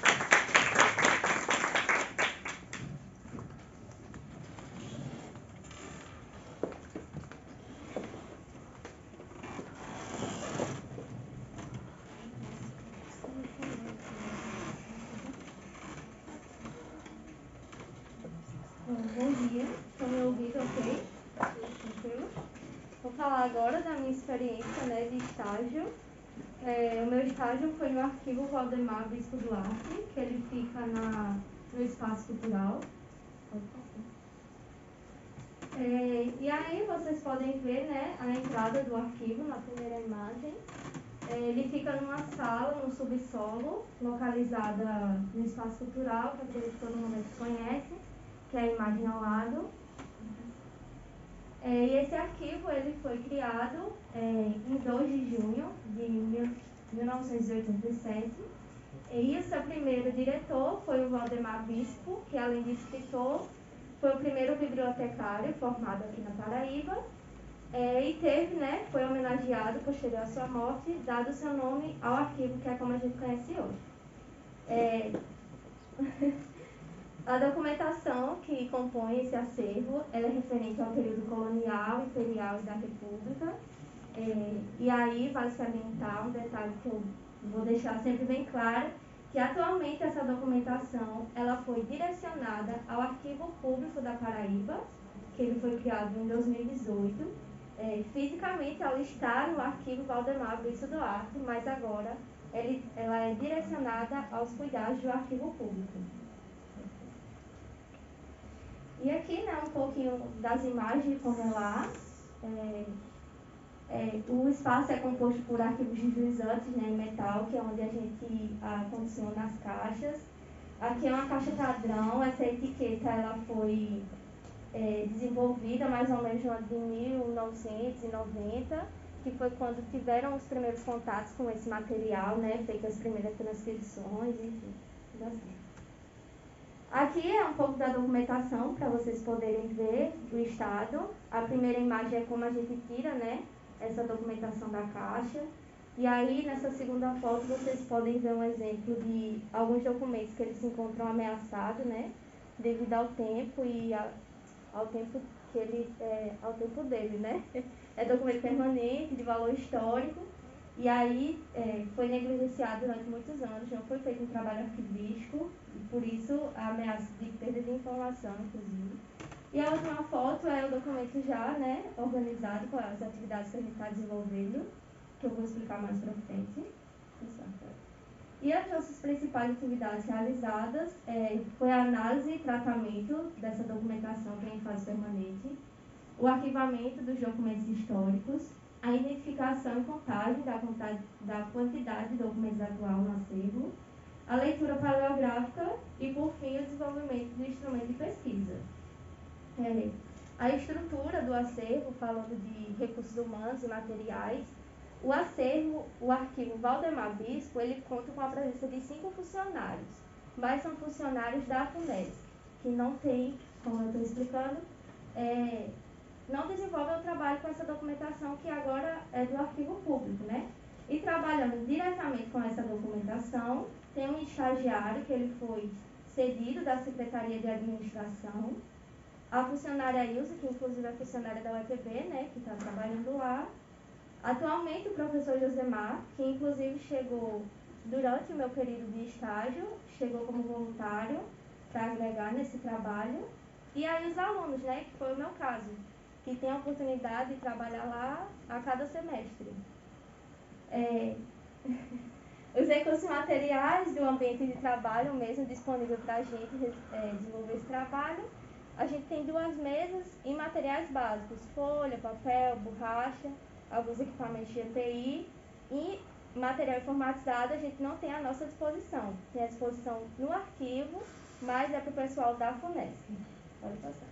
Bom dia, estão me ouvindo, ok? Tranquilo? Vou falar agora da minha experiência, né, de estágio. O meu estágio foi no arquivo Valdemar Bispo Duarte, que ele fica no Espaço Cultural. E aí vocês podem ver, né, a entrada do arquivo na primeira imagem. Ele fica numa sala, no subsolo, localizada no Espaço Cultural, que acredito que todo mundo conhece, que é a imagem ao lado. E esse arquivo ele foi criado em 2 de junho de 1987. E o seu primeiro diretor foi o Valdemar Bispo, que além de escritor, foi o primeiro bibliotecário formado aqui na Paraíba. E teve, né, foi homenageado posterior à sua morte, dado seu nome ao arquivo, que é como a gente conhece hoje. A documentação que compõe esse acervo, ela é referente ao período colonial, imperial e da República. E aí vale salientar um detalhe que eu vou deixar sempre bem claro, que atualmente essa documentação ela foi direcionada ao Arquivo Público da Paraíba, que ele foi criado em 2018. Fisicamente ela está no Arquivo Valdemar Bispo Duarte, mas agora ela é direcionada aos cuidados do Arquivo Público. E aqui, né, um pouquinho das imagens de como é lá. O espaço é composto por arquivos deslizantes, né, em metal, que é onde a gente condiciona as caixas. Aqui é uma caixa padrão, essa etiqueta ela foi desenvolvida mais ou menos no ano de 1990, que foi quando tiveram os primeiros contatos com esse material, né, feitas as primeiras transcrições, enfim, tudo assim. Aqui é um pouco da documentação para vocês poderem ver o estado. A primeira imagem é como a gente tira, né, essa documentação da caixa. E aí, nessa segunda foto, vocês podem ver um exemplo de alguns documentos que eles se encontram ameaçados, né, devido ao tempo e ao tempo que ao tempo dele, né. É documento permanente, de valor histórico. E aí, foi negligenciado durante muitos anos, não foi feito um trabalho arquivístico, e por isso a ameaça de perda de informação, inclusive. E a última foto é o documento já, né, organizado com as atividades que a gente está desenvolvendo, que eu vou explicar mais para frente. E as nossas principais atividades realizadas foi a análise e tratamento dessa documentação que é em fase permanente, o arquivamento dos documentos históricos, a identificação e contagem da quantidade de documentos atual no acervo, a leitura paleográfica e, por fim, o desenvolvimento do instrumento de pesquisa. A estrutura do acervo, falando de recursos humanos e materiais, o acervo, o arquivo Valdemar Bispo, ele conta com a presença de 5 funcionários, mas são funcionários da FUNESC, que não tem, como eu estou explicando, não desenvolvem o trabalho com essa documentação que agora é do arquivo público, né? E trabalhando diretamente com essa documentação, tem um estagiário que ele foi cedido da Secretaria de Administração, a funcionária Ilza, que inclusive é funcionária da UEPB, né, que está trabalhando lá. Atualmente o professor Josemar, que inclusive chegou durante o meu período de estágio, chegou como voluntário para agregar nesse trabalho. E aí os alunos, né, que foi o meu caso, que tem a oportunidade de trabalhar lá a cada semestre. Os recursos materiais do ambiente de trabalho mesmo disponível para a gente desenvolver esse trabalho. A gente tem 2 mesas e materiais básicos, folha, papel, borracha, alguns equipamentos de EPI e material informatizado a gente não tem à nossa disposição. Tem à disposição no arquivo, mas é para o pessoal da FUNESC. Pode passar.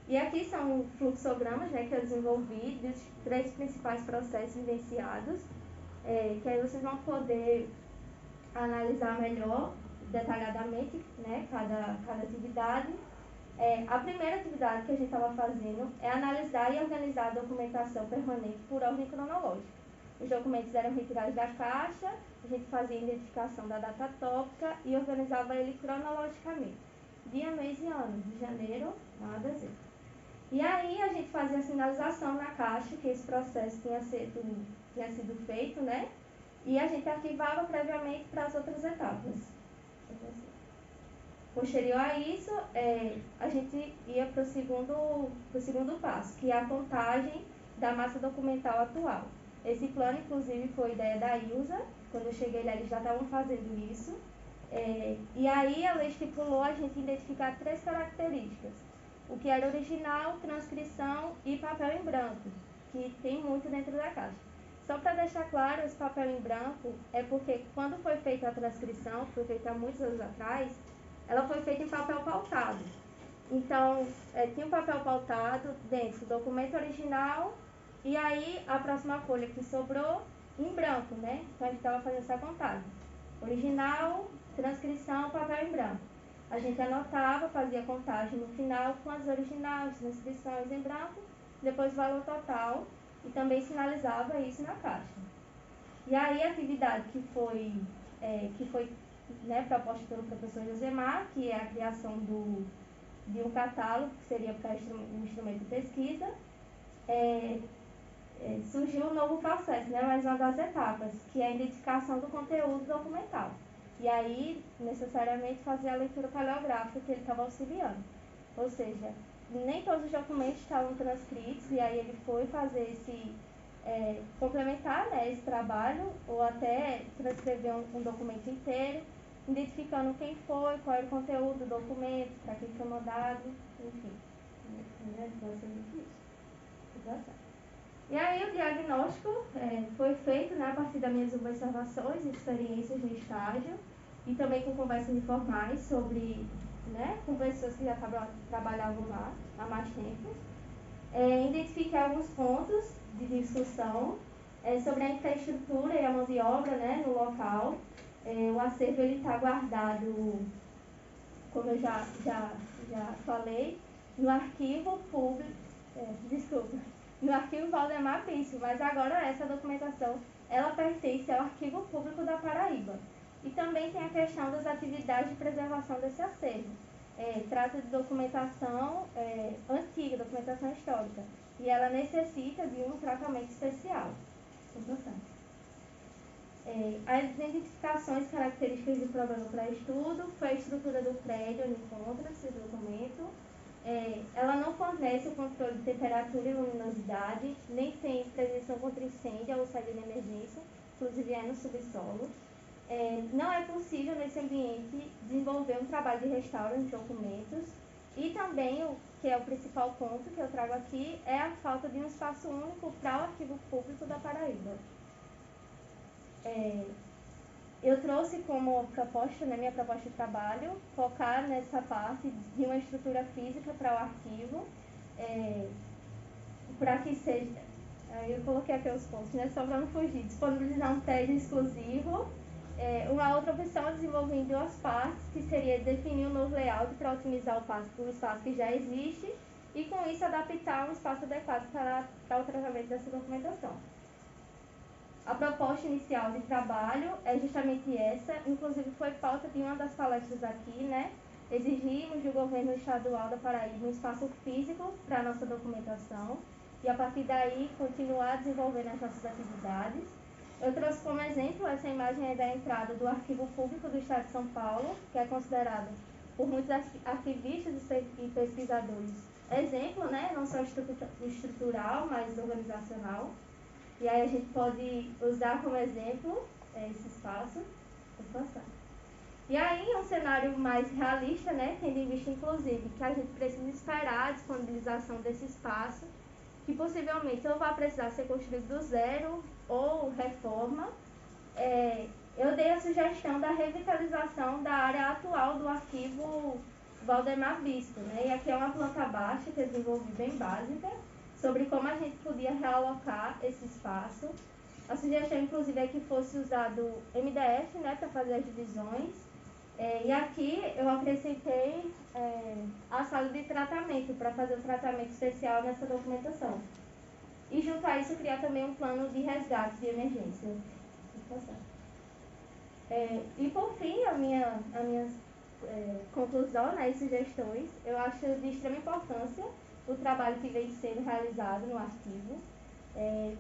E aqui são fluxogramas, né, que eu desenvolvi dos 3 principais processos vivenciados, que aí vocês vão poder analisar melhor, detalhadamente, né, cada atividade. A primeira atividade que a gente estava fazendo é analisar e organizar a documentação permanente por ordem cronológica. Os documentos eram retirados da caixa, a gente fazia a identificação da data tópica e organizava ele cronologicamente. Dia, mês e ano, de janeiro a dezembro. E aí a gente fazia a sinalização na caixa que esse processo tinha sido feito, né? E a gente arquivava previamente para as outras etapas. Posterior a isso, a gente ia para o segundo passo, que é a contagem da massa documental atual. Esse plano, inclusive, foi ideia da Ilza. Quando eu cheguei lá, eles já estavam fazendo isso. E aí ela estipulou a gente identificar 3 características. O que era original, transcrição e papel em branco, que tem muito dentro da caixa. Só para deixar claro, esse papel em branco é porque quando foi feita a transcrição, foi feita há muitos anos atrás, ela foi feita em papel pautado. Então, tinha um papel pautado dentro do documento original e aí a próxima folha que sobrou em branco, né? Então a gente estava fazendo essa contagem. Original, transcrição, papel em branco. A gente anotava, fazia contagem no final com as originais, transcrições em branco, depois o valor total e também sinalizava isso na caixa. E aí a atividade que foi proposta pelo professor Josemar, que é a criação de um catálogo, que seria para um instrumento de pesquisa, surgiu um novo processo, né, mais uma das etapas, que é a identificação do conteúdo documental. E aí, necessariamente, fazer a leitura paleográfica que ele estava auxiliando. Ou seja, nem todos os documentos estavam transcritos, e aí ele foi fazer complementar, né, esse trabalho, ou até transcrever um documento inteiro, identificando quem foi, qual era o conteúdo do documento, para quem foi mandado, enfim. Basicamente isso. E aí o diagnóstico foi feito, né, a partir das minhas observações e experiências no estágio, e também com conversas informais sobre, né, com pessoas que já trabalhavam lá há mais tempo. Identifiquei alguns pontos de discussão sobre a infraestrutura e a mão de obra, né, no local. O acervo está guardado, como eu já falei, no arquivo público, no arquivo Valdemar Bispo, mas agora essa documentação ela pertence ao arquivo público da Paraíba. E também tem a questão das atividades de preservação desse acervo. Trata de documentação antiga, documentação histórica, e ela necessita de um tratamento especial. As identificações características do problema para estudo foi a estrutura do prédio onde encontra-se o documento. Ela não fornece o controle de temperatura e luminosidade, nem tem prevenção contra incêndio ou saída de emergência, inclusive é no subsolo. Não é possível nesse ambiente desenvolver um trabalho de restauro de documentos e também, o que é o principal ponto que eu trago aqui, é a falta de um espaço único para o arquivo público da Paraíba. eu trouxe como proposta, né, minha proposta de trabalho, focar nessa parte de uma estrutura física para o arquivo, para que seja, aí eu coloquei aqui os pontos, né, só para não fugir, disponibilizar um prédio exclusivo. Uma outra opção é desenvolver em duas partes, que seria definir um novo layout para otimizar o espaço que já existe e, com isso, adaptar um espaço adequado para o tratamento dessa documentação. A proposta inicial de trabalho é justamente essa, inclusive foi pauta de uma das palestras aqui, né? Exigimos do governo estadual da Paraíba um espaço físico para a nossa documentação e, a partir daí, continuar desenvolvendo as nossas atividades. Eu trouxe como exemplo essa imagem da entrada do Arquivo Público do Estado de São Paulo, que é considerado por muitos arquivistas e pesquisadores exemplo, né? Não só estrutural, mas organizacional. E aí a gente pode usar como exemplo esse espaço. Vou passar. E aí, um cenário mais realista, né, tendo em vista, inclusive, que a gente precisa esperar a disponibilização desse espaço, que possivelmente ou vai precisar ser construído do zero ou reforma. Eu dei a sugestão da revitalização da área atual do arquivo Valdemar Bispo, né, e aqui é uma planta baixa que eu desenvolvi bem básica, sobre como a gente podia realocar esse espaço. A sugestão, inclusive, é que fosse usado MDF, né, para fazer as divisões. E aqui eu acrescentei a sala de tratamento, para fazer o tratamento especial nessa documentação. E, junto a isso, criar também um plano de resgate de emergência. Vou passar. E, por fim, a minha conclusão, né, e sugestões, eu acho de extrema importância o trabalho que vem sendo realizado no arquivo,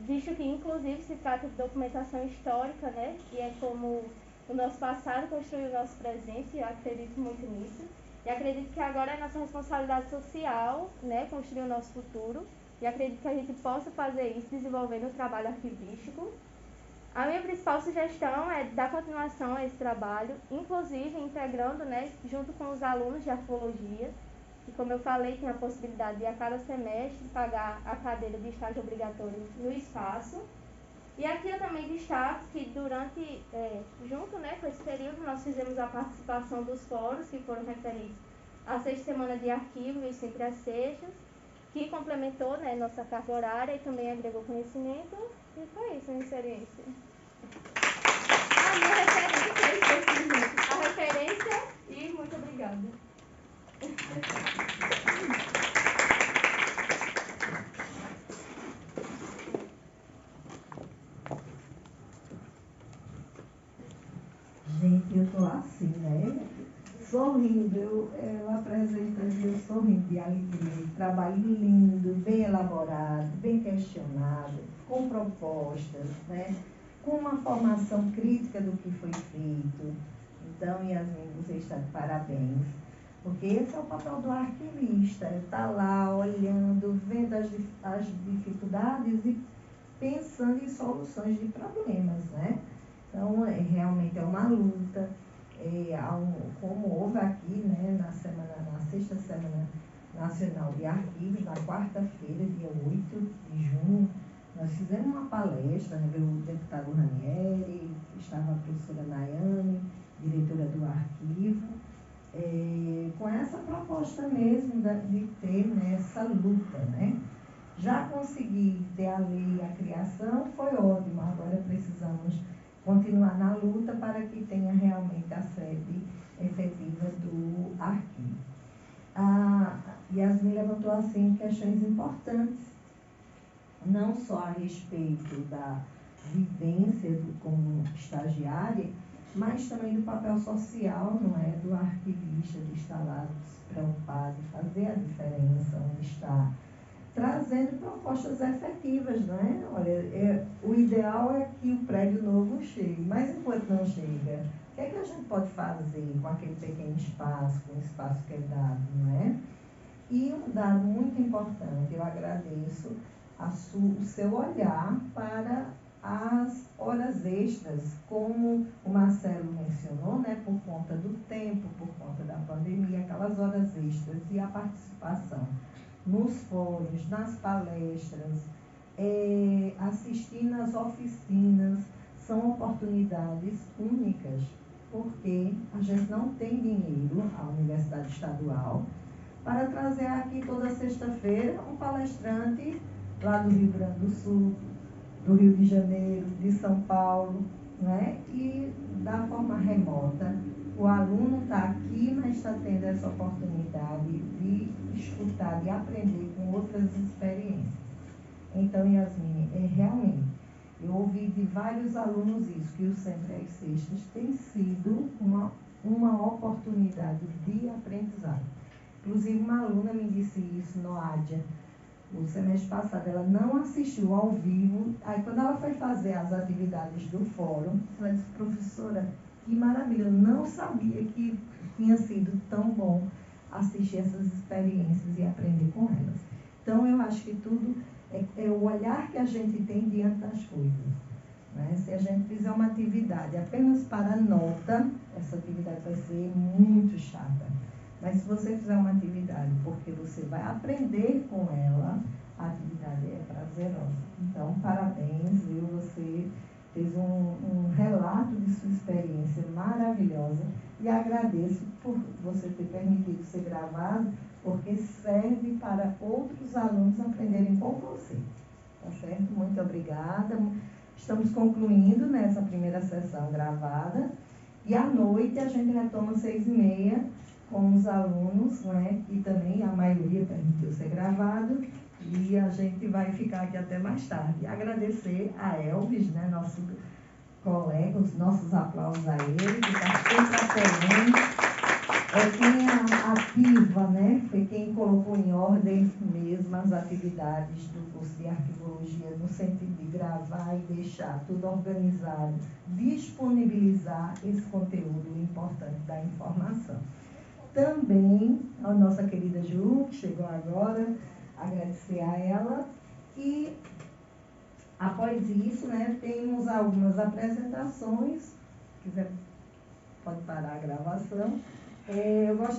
visto que, inclusive, se trata de documentação histórica, né, e é como o nosso passado construiu o nosso presente, e eu acredito muito nisso. E acredito que agora é nossa responsabilidade social, né, construir o nosso futuro, e acredito que a gente possa fazer isso desenvolvendo o trabalho arquivístico. A minha principal sugestão é dar continuação a esse trabalho, inclusive integrando, né, junto com os alunos de arqueologia, que, como eu falei, tem a possibilidade de, a cada semestre, pagar a cadeira de estágio obrigatório no espaço. E aqui eu também destaco que durante, junto, né, com esse período, nós fizemos a participação dos fóruns que foram referentes à sexta semana de arquivo e sempre às sextas, que complementou, né, nossa carga horária e também agregou conhecimento. E foi isso a minha experiência. A minha referência, a referência e muito obrigada. Gente, eu tô assim, né? Sorrindo, ela apresentando e eu sorrindo de alegria. Trabalho lindo, bem elaborado, bem questionado, com propostas, né? Com uma formação crítica do que foi feito. Então, Yasmin, você está de parabéns. Porque esse é o papel do arquivista, estar lá olhando, vendo as dificuldades e pensando em soluções de problemas, né? Então, realmente é uma luta. Como houve aqui, né, na sexta semana nacional de arquivos, na quarta-feira, dia 8 de junho, nós fizemos uma palestra, né, o deputado Ranieri, estava a professora Nayane, diretora do arquivo, com essa proposta mesmo de ter, né, essa luta, né? Já consegui ter a lei e a criação, foi ótimo, agora precisamos continuar na luta para que tenha realmente a sede efetiva do arquivo. A Yasmin levantou, assim, questões importantes, não só a respeito da vivência como estagiária, mas também do papel social, não é, do arquivista, de estar lá preocupado, de fazer a diferença onde está, trazendo propostas efetivas, não é? Olha, o ideal é que o prédio novo chegue, mas enquanto não chega, o que é que a gente pode fazer com aquele pequeno espaço, com o espaço que é dado, não é? E um dado muito importante, eu agradeço o seu olhar para as horas extras, como o Marcelo mencionou, né, por conta do tempo, por conta da pandemia, aquelas horas extras e a participação nos fóruns, nas palestras, assistir nas oficinas, são oportunidades únicas, porque a gente não tem dinheiro, a Universidade Estadual, para trazer aqui toda sexta-feira um palestrante lá do Rio Grande do Sul, do Rio de Janeiro, de São Paulo, né? E da forma remota, o aluno está aqui, mas está tendo essa oportunidade de escutar, de aprender com outras experiências. Então, Yasmine, realmente, eu ouvi de vários alunos isso, que o Sempre às Sextas tem sido uma oportunidade de aprendizado. Inclusive, uma aluna me disse isso no ADIA, o semestre passado, ela não assistiu ao vivo. Aí, quando ela foi fazer as atividades do fórum, ela disse: professora, que maravilha, eu não sabia que tinha sido tão bom assistir essas experiências e aprender com elas. Então, eu acho que tudo é o olhar que a gente tem diante das coisas, né? Se a gente fizer uma atividade apenas para nota, essa atividade vai ser muito chata. Mas se você fizer uma atividade porque você vai aprender com ela, a atividade é prazerosa. Então, parabéns, viu? Você fez um relato de sua experiência maravilhosa e agradeço por você ter permitido ser gravado, porque serve para outros alunos aprenderem com você. Tá certo? Muito obrigada. Estamos concluindo nessa primeira sessão gravada e à noite a gente retoma às 6h30 com os alunos, né? E também a maioria permitiu ser gravado e a gente vai ficar aqui até mais tarde. Agradecer a Elvis, né? Nosso colega, os nossos aplausos a ele, que está sempre apoiando. Quem ativa, né? Foi quem colocou em ordem mesmo as atividades do curso de arquivologia, no sentido de gravar e deixar tudo organizado, disponibilizar esse conteúdo importante da informação. Também a nossa querida Ju, que chegou agora, agradecer a ela. E após isso, né, temos algumas apresentações. Se quiser, pode parar a gravação. Eu gostaria